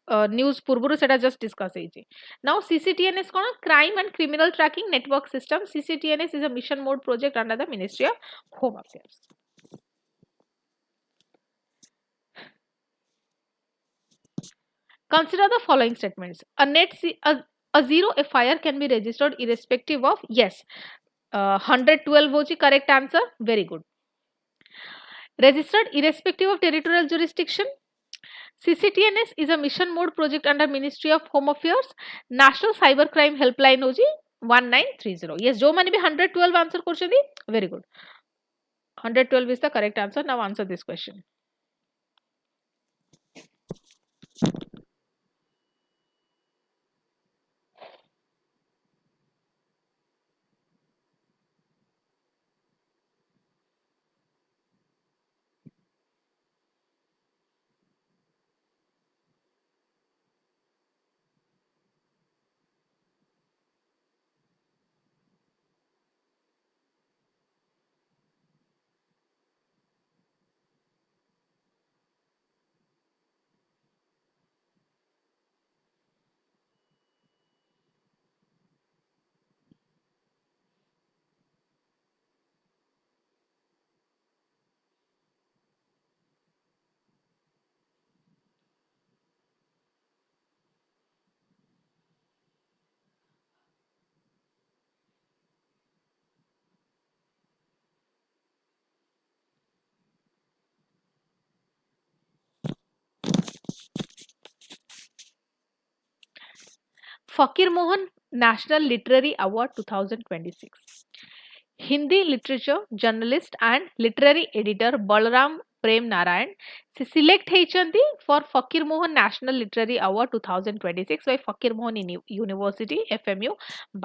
न्यूज पूर्वरु सेटा जस्ट डिस्कस हेछि नाउ सीसीटीएनएस कोन crime and criminal tracking network system CCTNS is a mission mode project under the ministry of home affairs consider the following statements a zero FIR can be registered irrespective of yes 112 होछि correct answer very good registered irrespective of territorial jurisdiction CCTNS is a mission mode project under Ministry of Home Affairs. National Cyber Crime Helpline होजी 1930. Yes, जो माने भी 112 answer करछथि very good. 112 is the correct answer. Now answer this question. Fakir Mohan national literary award 2026 Hindi literature journalist and literary editor Balram Prem Narayan से select होइचंती for Fakir Mohan national literary award 2026 by Fakir Mohan university FMU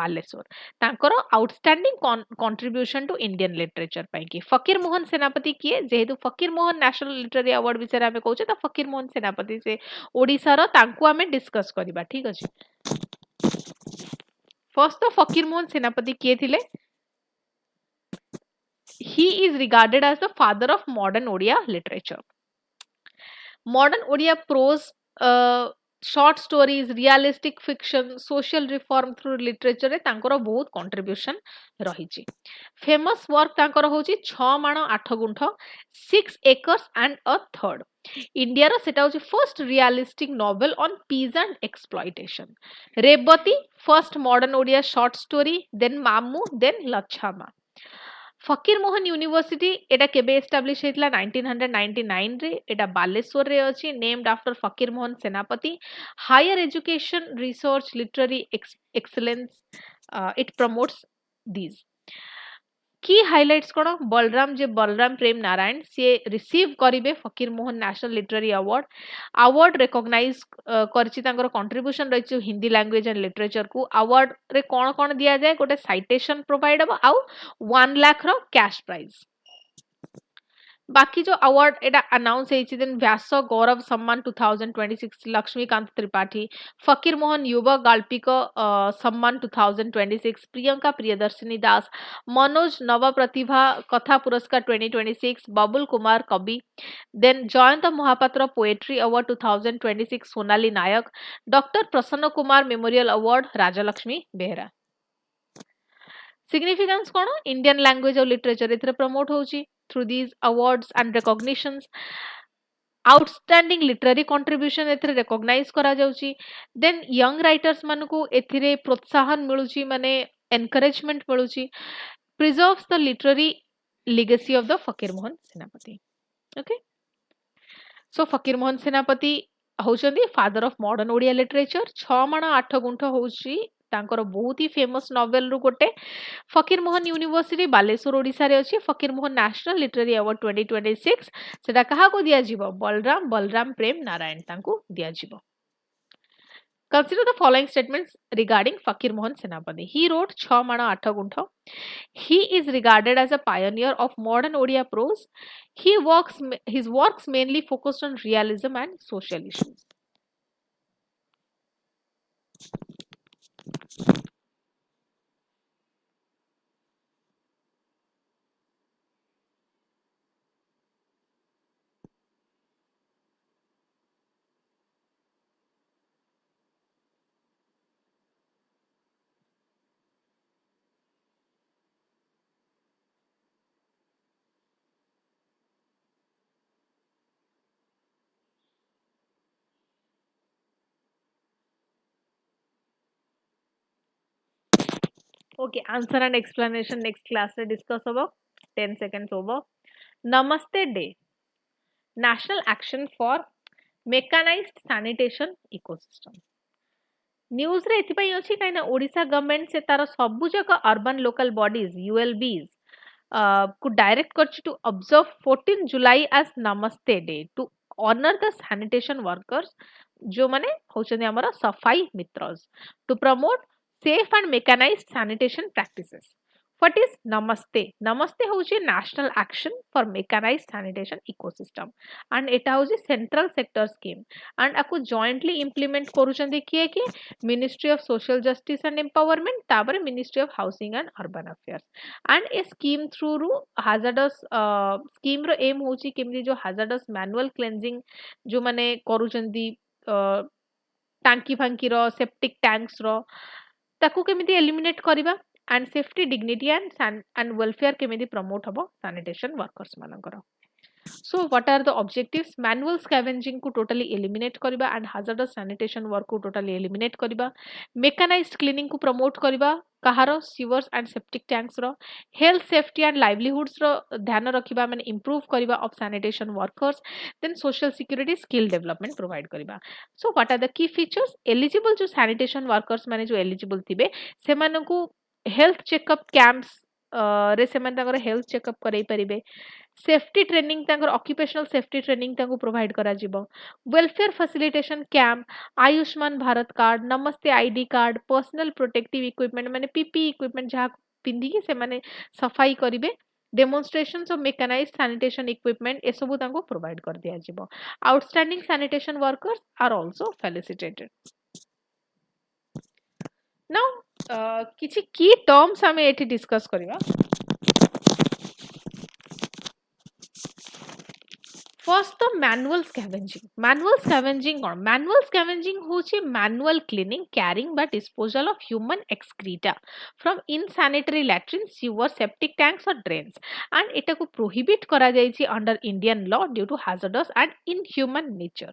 Baleshwar तांकर outstanding contribution to Indian literature पई कि फकीर मोहन सेनापति किए जेहेतु फकीर मोहन नेशनल लिटरेरी अवार्ड विषय आमे कहूचे त फकीर मोहन सेनापति से ओडिसा रो तांकु आमे डिस्कस करबा ठीक अछि फर्स्ट तो फकीर मोहन सेनापति किए थिले he is regarded as the father of modern Odia literature. Modern Odia prose, short stories, realistic fiction, social reform through literature रे तांकर बहुत contribution रहिछि. Famous work तांकर होछि 6 माण 8 गुंठ 6 acres and a third. India रो सेटा होछि first realistic novel on peasant exploitation. Rebati first modern Odia short story then Mamu then Lachhama. Fakir Mohan university एटा केबे एस्टाब्लिश हेतला 1999 रे एटा बालेश्वर रे अछि named after Fakir Mohan Senapati. Higher education research literary excellence it promotes these key highlights कोन बलराम प्रेम नारायण से receive करिवे Fakir Mohan national literary award recognize करछि तांकर contribution रहिछि हिंदी लैंग्वेज एंड लिटरेचर को. अवार्ड रे कोन कोन दिया जाय गोटे साइटेशन प्रोवाइड हबो आउ 1 लाख रो कैश प्राइज. बाकी जो अवार्ड एटा अनाउंस हेछि देन व्यास गौरव सम्मान 2026 लक्ष्मीकांत त्रिपाठी. फकीर मोहन युवा गाल्पिक सम्मान 2026 प्रियंका प्रियदर्शिनी दास. मनोज नव प्रतिभा कथा पुरस्कार 2026 Babul Kumar Kavi. Then Jayant Mahapatra poetry award 2026 Sonali Nayak. Doctor Prasanna Kumar memorial award Rajalakshmi Behera. Significance कोन इंडियन लैंग्वेज और लिटरेचर एथरे प्रमोट होछि through these awards and recognitions. Outstanding literary contribution एथरे recognize करा जाउची. Then young writers मानको एथिरे प्रोत्साहन मिलुची माने encouragement मिलुची. Preserves the literary legacy of the फकीर मोहन सेनापति. Okay, so फकीर मोहन सेनापति होचंदी father of modern Odia literature. 6 माण 8 गुंठ होची तांकर बहुत ही फेमस नोवेल रु गोटे. फकीर मोहन यूनिवर्सिटी बालेश्वर ओडिसा रे अछि. फकीर मोहन नेशनल लिटरेरी अवार्ड 2026 सेटा कहा को दिया जिवो बलराम प्रेम नारायण तांको दिया जिवो. Consider the following statements regarding Fakir Mohan Senapati. He wrote 6 माण 8 गुंठ. He is regarded as a pioneer of modern Odia prose. His works mainly focused on realism and social issues. Okay, answer and explanation next class रे discuss होबो. 10 seconds होबो. Namaste Day. National action for mechanized sanitation ecosystem. News रे एथिपई अछि काइना Odisha government से तार सबु जक urban local bodies यूएलबीज को डायरेक्ट करछि to observe 14 July as Namaste day to honour the sanitation workers जो माने होचने हमर सफाई मित्रस to promote safe and mechanized sanitation practices. What is Namaste? Namaste होउची national action for mechanized sanitation ecosystem and एटा होउची central sector scheme and आकु jointly implement करूचंदी किए कि Ministry of Social Justice and Empowerment तापर Ministry of Housing and Urban Affairs and a scheme through रू hazardous scheme रो aim होउची केमदी जो hazardous manual cleansing जो माने करूचंदी टांकी फांकी रो सेप्टिक टैंक्स रो ताकू केमिति एलिमिनेट करिबा and safety dignity and welfare केमिति प्रमोट हबो sanitation workers मानकर. So what are the objectives? Manual scavenging को totally eliminate करिबा and hazardous sanitation work को totally eliminate करिबा, mechanized cleaning को promote करिबा, काहारो sewers and septic tanks row, health safety and livelihoods रो ध्यान रखिबा माने improve करिबा of sanitation workers, then social security skill development provide करिबा. So what are the key features? Eligible जो sanitation workers माने जो eligible थिबे से मानकु health checkup camps रे से मान तांकर health checkup करई परिबे, safety training occupational safety training provide करा जिवो, welfare facilitation camp, Ayushman Bharat card, Namaste ID card, personal protective equipment माने पीपी इक्विपमेंट जहाँ पिंधिकी से माने सफाई करिवे, demonstrations of mechanized sanitation equipment ए सब तांको प्रोवाइड कर दिया जिवो. Outstanding sanitation workers are also felicitated. Now किछि की टर्म्स हमें एठी डिस्कस करिवा. First, the manual scavenging. Manual scavenging or manual scavenging होची manual cleaning, carrying by disposal of human excreta from insanitary latrines, sewers, septic tanks or drains. And इटा को prohibit करा जायछि under Indian law due to hazardous and inhuman nature.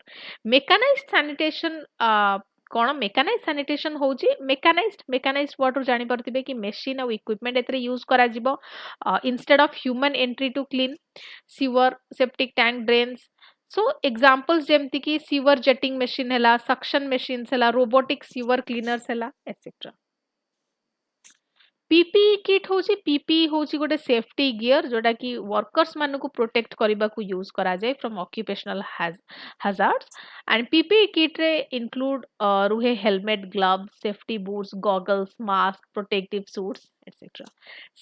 Mechanized sanitation कौन mechanise sanitation होची मेकानाइज्ड water जानि परतिबे कि machine और equipment एतरे use करा जिवो instead of human entry to clean sewer septic tank drains. So examples जेमति कि सीवर जेटिंग मशीन हैला, सक्शन मशीन्स हैला, रोबोटिक सीवर क्लीनर्स हैला एटसेट्रा. पीपीई किट होची पीपीई होची गोटे सेफ्टी गियर जोटा कि वर्कर्स मानू को प्रोटेक्ट करबा को यूज करा जाय from occupational hazards. And PPE kit रे इंक्लूड रुहे helmet, gloves, safety boots, goggles, mask, protective suits etcetera.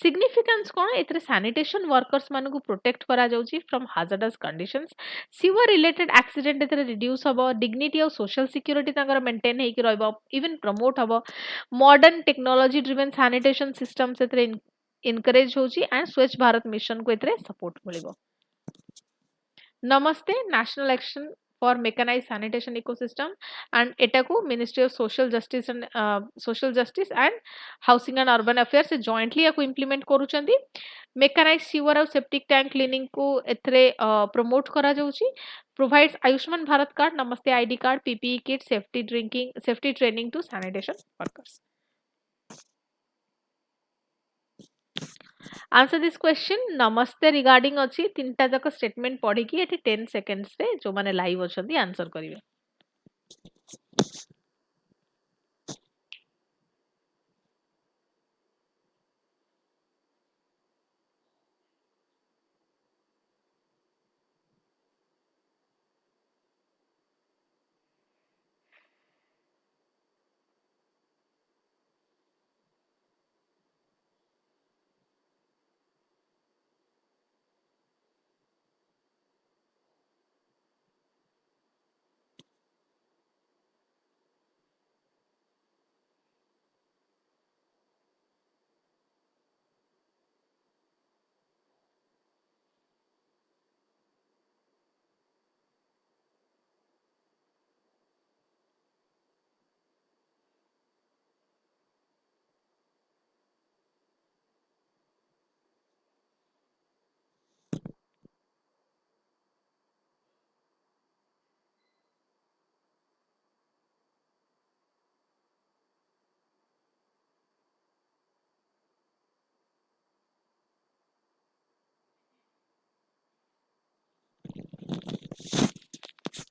Significance कोन एतरे सैनिटेशन वर्कर्स मानू को प्रोटेक्ट करा जाउची from hazardous conditions. Sewer related accident एतरे रिड्यूस हबो, डिग्निटी और सोशल सिक्योरिटी तांकर मेंटेन हेकि रहबो, इवन प्रमोट हबो. Modern technology driven sanitation system से इनकरेज होची एंड स्वच्छ भारत मिशन को एतरे सपोर्ट मिलिबो. Namaste national action for mechanized sanitation ecosystem and एटा को ministry of social justice and housing and urban affairs से जॉइंटली या को इंप्लीमेंट करूचंदी. मेकानाइज्ड सीवर और सेप्टिक टैंक क्लीनिंग को एथरे प्रमोट करा जाउची. Provides Ayushman Bharat card, Namaste ID card, PPE kit, safety training to sanitation workers. Answer this question. Namaste regarding अच्छी तीनटा जाक स्टेटमेंट पढ़ी कि एठी 10 सेकेंड्स रे जो माने लाइव अछंती आंसर करिवे.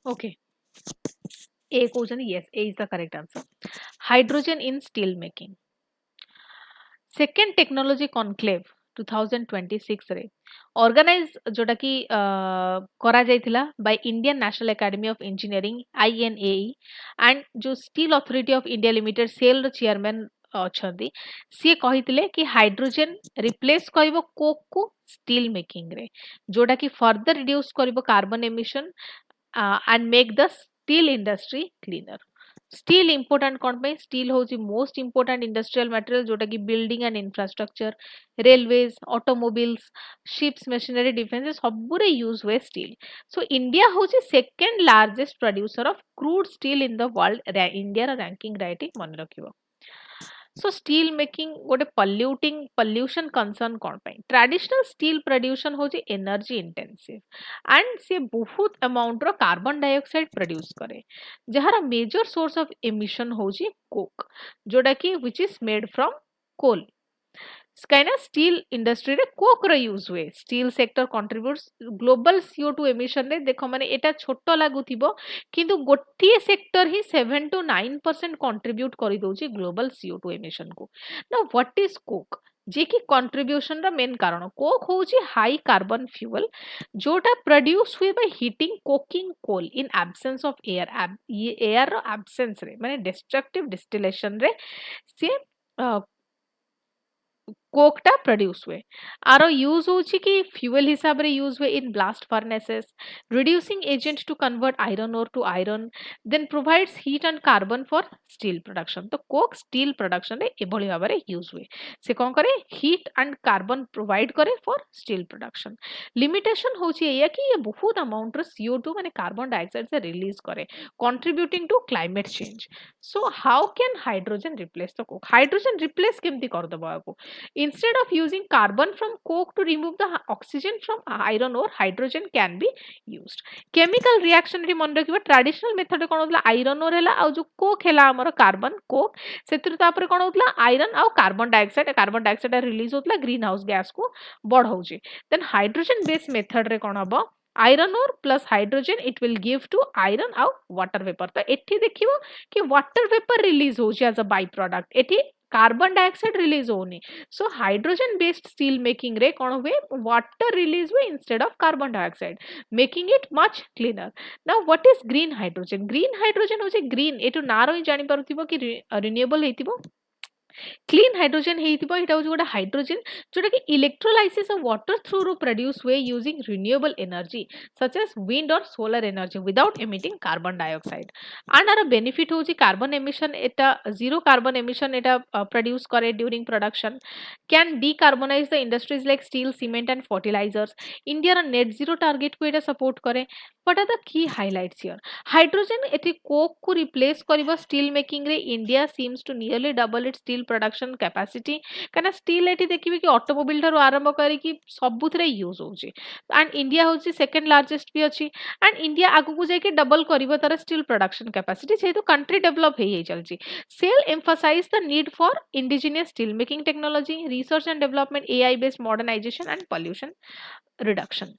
Okay. A question, yes, A is the correct answer. Hydrogen in steel making. Second technology conclave 2026 रे ऑर्गेनाइज जोटा कि करा जाइथिला by Indian national academy of engineering INAE and जो steel authority of India limited SAIL रो chairman अछंती सी कहिथिले कि हाइड्रोजन रिप्लेस करिवो कोक को स्टील मेकिंग रे जोटा कि फर्दर रिड्यूस करिवो carbon emission and make the steel industry cleaner. Steel important कौन पे? Steel होची most important industrial material जोटा कि building and infrastructure, railways, automobiles, ships, machinery, defense सबुरे use हुए steel. So India होची second largest producer of crude steel in the world. India रा ranking right मन रखिबो. So steel making गोटे pollution concern कौन पाई traditional steel production होची energy intensive and से बहुत amount रो carbon dioxide produce करे जहार major source of emission होची coke जोड़ा कि which is made from coal କାହିଁକିନା ଷ୍ଟିଲ୍ ଇଣ୍ଡଷ୍ଟ୍ରିରେ କୋକ୍ ର ୟୁଜ୍ ହୁଏ steel sector contributes global CO2 emission ରେ ଦେଖ ମାନେ ଏଟା ଛୋଟ ଲାଗୁଥିବ କିନ୍ତୁ ଗୋଟିଏ ସେକ୍ଟର ହିଁ 7 to 9% କଣ୍ଟ୍ରିବ୍ୟୁଟ କରିଦଉଛି ଗ୍ଲୋବାଲ CO2 ଏମିସନ କୁ ନା ହ୍ୱାଟ ଇଜ କୋକ୍ ଯେ କି କଣ୍ଟ୍ରିବ୍ୟୁସନ ର ମେନ୍ କାରଣ କୋକ୍ ହଉଛି ହାଇ କାର୍ବନ ଫ୍ୟୁଏଲ ଯୋଉଟା ପ୍ରଡ୍ୟୁସ ହୁଏ Bai hitting coking coal in absence of air air ର ଆବସେନ୍ସ ରେ ମାନେ ଡିଷ୍ଟ୍ରକ୍ଟିଭ ଡିଷ୍ଟିଲେସନ ରେ ସେ कोक टा प्रोड्यूस हुए आरो यूज होची कि फ्यूएल हिसाब रे यूज हुए in blast furnaces reducing agent to convert iron ore to iron then provides heat and carbon for steel production तो कोक स्टील प्रोडक्शन रे एभली भाबा रे यूज हुए से कोन करे हीट एंड कार्बन प्रोवाइड करे फॉर स्टील प्रोडक्शन लिमिटेशन होची एया कि ये बहुत अमाउंट रो CO2 माने कार्बन डाइऑक्साइड से रिलीज करे contributing to climate change so how can hydrogen replace the Coke hydrogen replace केमती कर दबो आको Instead of using carbon from coke to remove the oxygen from iron ore, hydrogen can be used. Chemical reaction रे मन रखिबा traditional method कोन होतला iron ore हैला आ जो Coke हैला हमर कार्बन कोक सेतिर तापर कोन होतला आयरन आ कार्बन डाइऑक्साइड रिलीज होतला ग्रीन हाउस गैस को बढ़ाउची देन हाइड्रोजन बेस मेथड रे कोन हबो iron ore plus hydrogen it will give to iron आउ वाटर वेपर तो एठी देखिबो कि वाटर वेपर रिलीज होची एज अ बाय प्रोडक्ट एठी कार्बन डाइऑक्साइड रिलीज होनी so hydrogen based steel making रे कोन हुए वाटर रिलीज हुए instead of carbon dioxide making it much cleaner now what is green hydrogen होचे ग्रीन एटु नारो ही जानि पारुथिबो कि रिन्यूएबल हेतिबो क्लीन हाइड्रोजन हेतिबो एटा होचे गोटा हाइड्रोजन जोटा कि इलेक्ट्रोलाइसिस ऑफ वाटर थ्रू रो प्रोड्यूस हुए using renewable energy such as wind और solar energy without emitting carbon dioxide and our benefit होची कार्बन एमिशन एटा जीरो कार्बन एमिशन एटा प्रोड्यूस करे during production can decarbonize the industries like steel cement and fertilizers India रा net zero target को एटा support करे what are the key highlights here hydrogen एथि coke को रिप्लेस करबो स्टील मेकिंग रे India seems to nearly double its steel production capacity कना steel एटी देखिबे कि ऑटोमोबाइल थारो आरंभ करी कि सबुथरे यूज होची एंड इंडिया होची सेकंड लार्जेस्ट भी अछि एंड इंडिया आगु को जाय के डबल करिवो तार स्टील प्रोडक्शन कैपेसिटी जेहेतु कंट्री डेवलप हेई चलची SAIL emphasize the need for indigenous steel making technology research and development AI based modernization and pollution reduction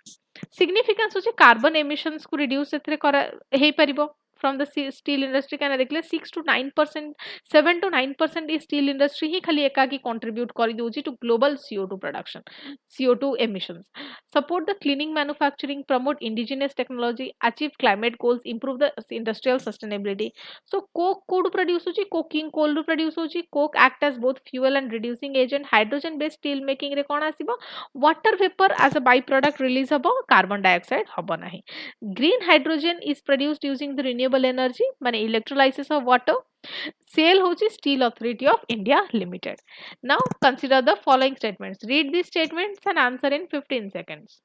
significance होची कार्बन एमिशंस को रिड्यूस एथरे करा हेई परिबो from the steel industry can देखले 6 to 9% 7 to 9% is steel industry ही खाली एका की contribute करी दोची to global CO2 production CO2 emissions support the cleaning manufacturing promote indigenous technology achieve climate goals improve the industrial sustainability so coke could produce होची coking coal ru produce होची coke act as both fuel and reducing agent hydrogen based steel making रे कोन आसीबो water vapor as a by product release हबो carbon dioxide हबो नाही green hydrogen is produced using the renewable energy माने electrolysis of water sale होची steel authority of India limited now consider the following statements read these statements and answer in 15 seconds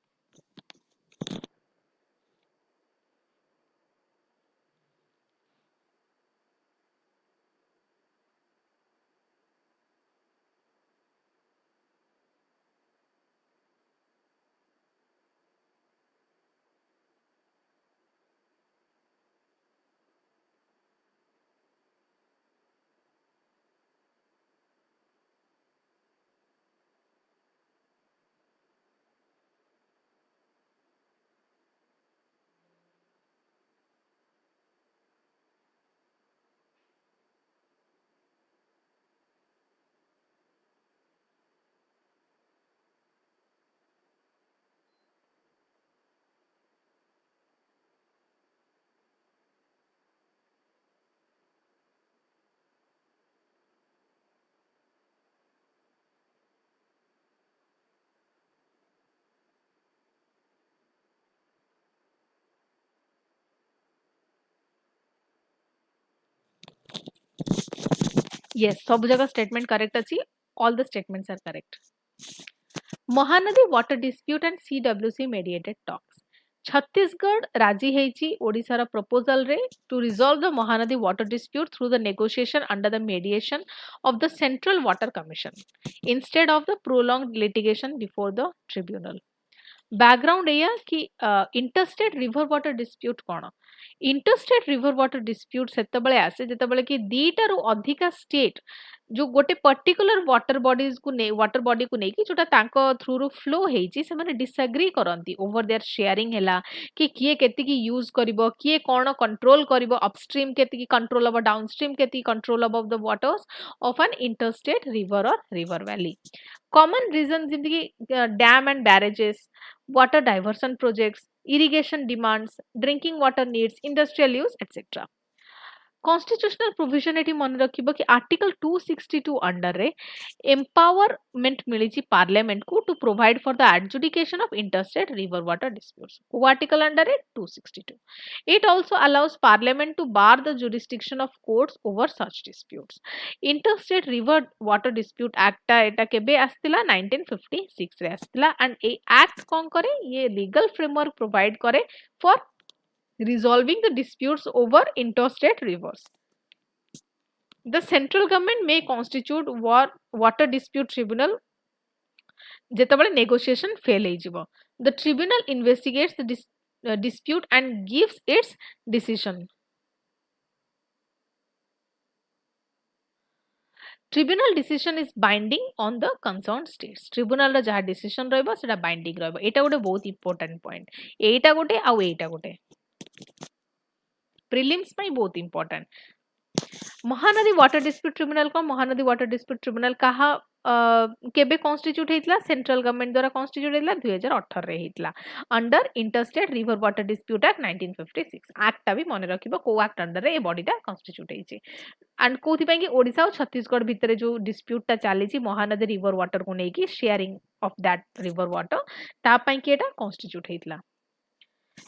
yes सब जगह statement correct अछि all the statements are correct Mahanadi water dispute and CWC mediated talks Chhattisgarh राजी हेची ओडिशा रा proposal रे to resolve the Mahanadi water dispute through the negotiation under the mediation of the Central Water Commission instead of the prolonged litigation before the tribunal. Background एया कि interstate river water dispute कोन interstate river water dispute सेतबेले आसे जेतबेले कि दीटा रु अधिका state जो गोटे पर्टिकुलर वाटर बॉडीज को ने वाटर बॉडी को नै कि जोटा तांको थ्रू रु फ्लो हेची से माने डिसएग्री करंती ओवर देयर शेयरिंग हैला कि किए केति की यूज करबो किए कोन कंट्रोल करबो अपस्ट्रीम केति की कंट्रोल अब डाउनस्ट्रीम केति control above the waters of an interstate river और रिवर वैली कॉमन रीजन जिंदगी dam and barrages water diversion projects, irrigation demands, drinking water needs, industrial use, etc. Constitutional provision एटी मन रखिबो कि article 262 under रे empowerment मिलिची parliament को to provide for the adjudication of interstate river water disputes को article under रे 262 it also allows parliament to bar the jurisdiction of courts over such disputes interstate river water dispute act एटा केबे आस्तिला 1956 रे आस्तिला and A act कोन करे ये legal framework provide करे for resolving the disputes over interstate rivers. The central government may constitute water dispute tribunal जेतबेले negotiation fail हेजिबो. The tribunal investigates the dispute and gives its decision. Tribunal decision is binding on the concerned states. Tribunal रा जहा decision रहबो सेटा binding रहबो. एटा गोटे बहुत important point. एटा गोटे आउ एटा गोटे प्रिलिम्स में बहुत important Mahanadi water dispute tribunal को महानदी वाटर डिस्प्यूट ट्रिब्यूनल कहा केबे कॉन्स्टिट्यूट हेतला सेंट्रल गवर्नमेंट द्वारा कॉन्स्टिट्यूट हेतला 2018 रे हेतला under interstate river water dispute act 1956 act भी मन रखिबो को एक्ट अंडर रे ए बॉडीटा कॉन्स्टिट्यूट हेची एंड कोथि पई कि ओडिसा और छत्तीसगढ़ भितरे जो डिस्प्यूटटा चालीची महानदी रिवर वाटर को नेकी sharing of that river water ता पई कि एटा constitute हेतला.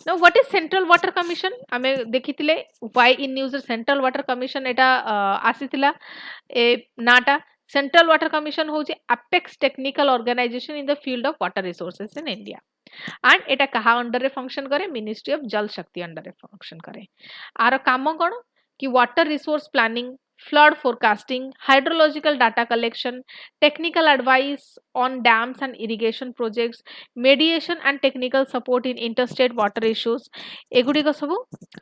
Now what is Central Water Commission? आमे देखिथिले why in news Central Water Commission Etah आसीथिला A NATA Central Water Commission होची apex technical organization in the field of water resources in India and एटा कहा under रे function करे Ministry of Jal Shakti under रे function करे आरो काम कोन कि water resource planning flood forecasting, hydrological data collection, technical advice on dams and irrigation projects, mediation and technical support in interstate water issues. एगुडी को सबु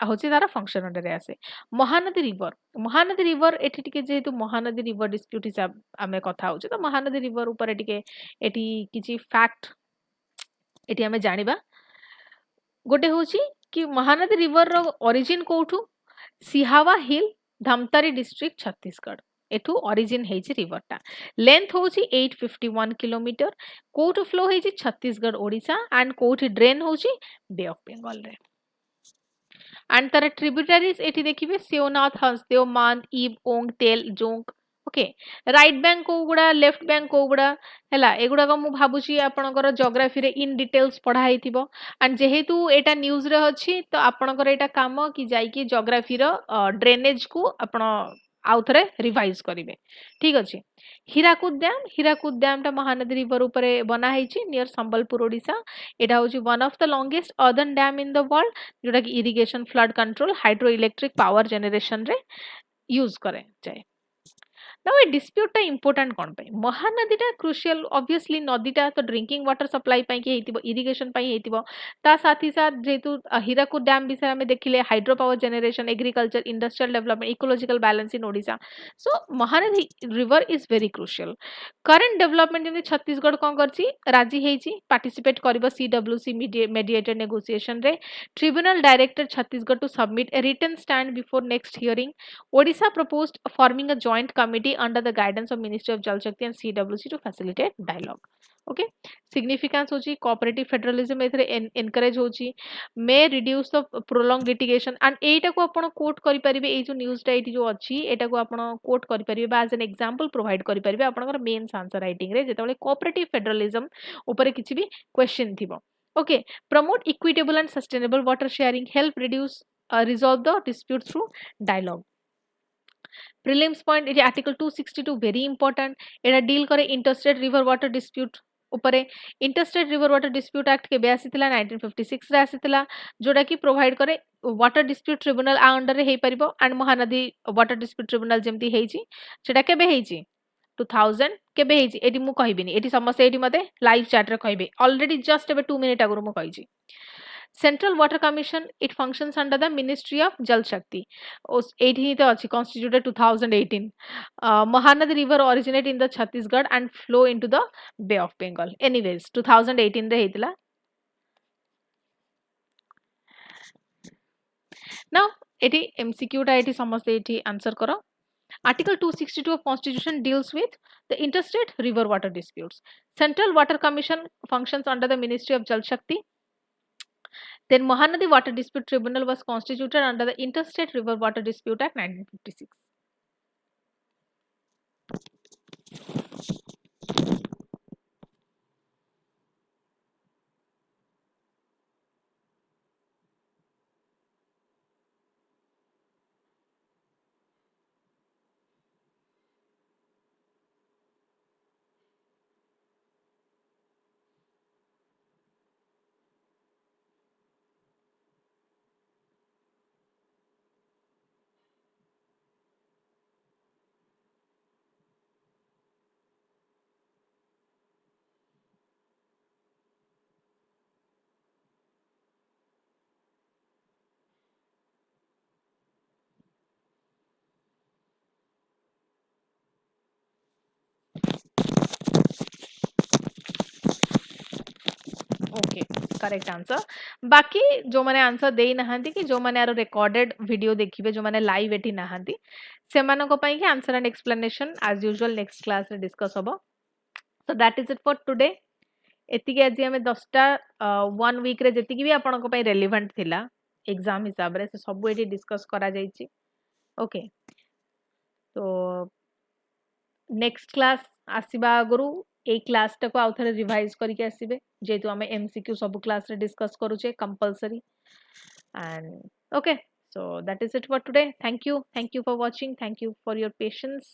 होची तारा फंक्शन अंडर रे आसे. महानदी रिवर एठी टिके जेहेतु महानदी रिवर डिस्प्यूट हिसाब आमे कथा होची तो महानदी रिवर ऊपर टिके एठी किछि फैक्ट एठी आमे जानिबा गोटे होची कि महानदी रिवर रो ओरिजिन कोठु सिहावा हिल धमतारी डिस्ट्रिक्ट छत्तीसगढ़ एठू ओरिजिन हेची रिवर टा लेंथ होची 851 किलोमीटर कोठू फ्लो हेची छत्तीसगढ़ ओडिशा एंड कोठी ड्रेन होची बे ऑफ बंगाल रे एंड तार ट्रिब्यूटरीज एठी देखिबे सेवनाथ हंसदेव मांद ईब ओंग तेल जोंक ओके राइट बैंक को गुडा लेफ्ट बैंक को गुडा हैला एगुडा को मु भाबुची आपनकर जियोग्राफी रे इन डिटेल्स पढा हेतिबो एंड जेहेतु एटा न्यूज रे अछि तो आपनकर एटा काम कि जाई कि जियोग्राफी रो ड्रेनेज को आपण आउथरे रिवाइज करिवे ठीक अछि. हीराकुद डैम टा महानदी रिवर ऊपर बना हेछि नियर संबलपुर ओडिशा एटा होछि one of the longest earthen dam in the world जोटा कि irrigation flood control hydro electric power generation रे यूज करे जाय. Now a dispute टा important कोन पे महानदी टा क्रुशियल ऑब्वियसली नदी टा तो ड्रिंकिंग वाटर सप्लाई पई के हेतिबो इरिगेशन पई हेतिबो ता साथी साथ जेतु हीराकुद डैम विषय में देखिले hydro power generation agriculture industrial development ecological balance in Odisha so Mahanadi river is very crucial. Current development जे छत्तीसगढ़ कोन करची राजी हेची पार्टिसिपेट करबो सीडब्ल्यूसी मेडिएटेड नेगोशिएशन रे tribunal directed Chhattisgarh to submit a written stand before next hearing. Odisha proposed forming a joint committee under the guidance of Ministry of Jal Shakti and CWC to facilitate dialogue. Okay, significance होची cooperative federalism एथरे encourage होची may reduce the prolonged litigation and एटा को आपण coat करि परिबे ए जो news टा eighty जो अछि एटा को आपण कोट करि परिबे बा एज एन एग्जांपल प्रोवाइड करि परिबे आपनकर मेंस आंसर राइटिंग रे जेतबेले cooperative federalism ऊपर किछि भी क्वेश्चन थिबो. Okay, promote equitable and sustainable water sharing, help reduce resolve the dispute through dialogue. Prelims point it article 262 very important. It deal करे interstate river water dispute उपरे interstate river water dispute act केबे आसीतिला 1956 रे आसीतिला जोडा कि provide करे water dispute tribunal आ अंडर रे हेई परिबो and Mahanadi water dispute tribunal जेमती हेइची सेटा केबे हेइची 2000 केबे हेइची एटी मु कहिबिनी एटी समस्त एटी मते लाइव चैट रे कहबे ऑलरेडी जस्ट एबे 2 मिनिट अगुर मु कहिची Central Water Commission it functions under the Ministry of Jal Shakti. 18 तो अच्छी constituted 2018. Mahanadi River originate in the Chhattisgarh and flow into the Bay of Bengal. Anyways, 2018 रे हेतला. Now, eighty MCQ टा eighty समस्ते eighty answer करो. Article 262 of Constitution deals with the interstate river water disputes. Central Water Commission functions under the Ministry of Jal Shakti. Then Mahanadi Water Dispute Tribunal was constituted under the Interstate River Water Dispute Act 1956. Okay correct answer बाकी जो माने answer देई नहांती कि जो माने आरो recorded video देखिबे जो माने लाइव एठी नहांती सेमानो को पई कि answer and explanation as usual next class रे डिस्कस होबो so that is it for today एति के आज हमें 10टा 1 वीक रे जति कि भी आपन को पई रेलेवेंट थिला एग्जाम हिसाब रे से सब एठी डिस्कस करा जाईची ओके तो नेक्स्ट क्लास आसीबा आगुरु ए क्लास टाको आउ थरे रिवाइज करके आसीबे जेतु हमें एमसीक्यू सब क्लास रे डिस्कस करूचे compulsory and okay so that is it for today thank you for watching thank you for your patience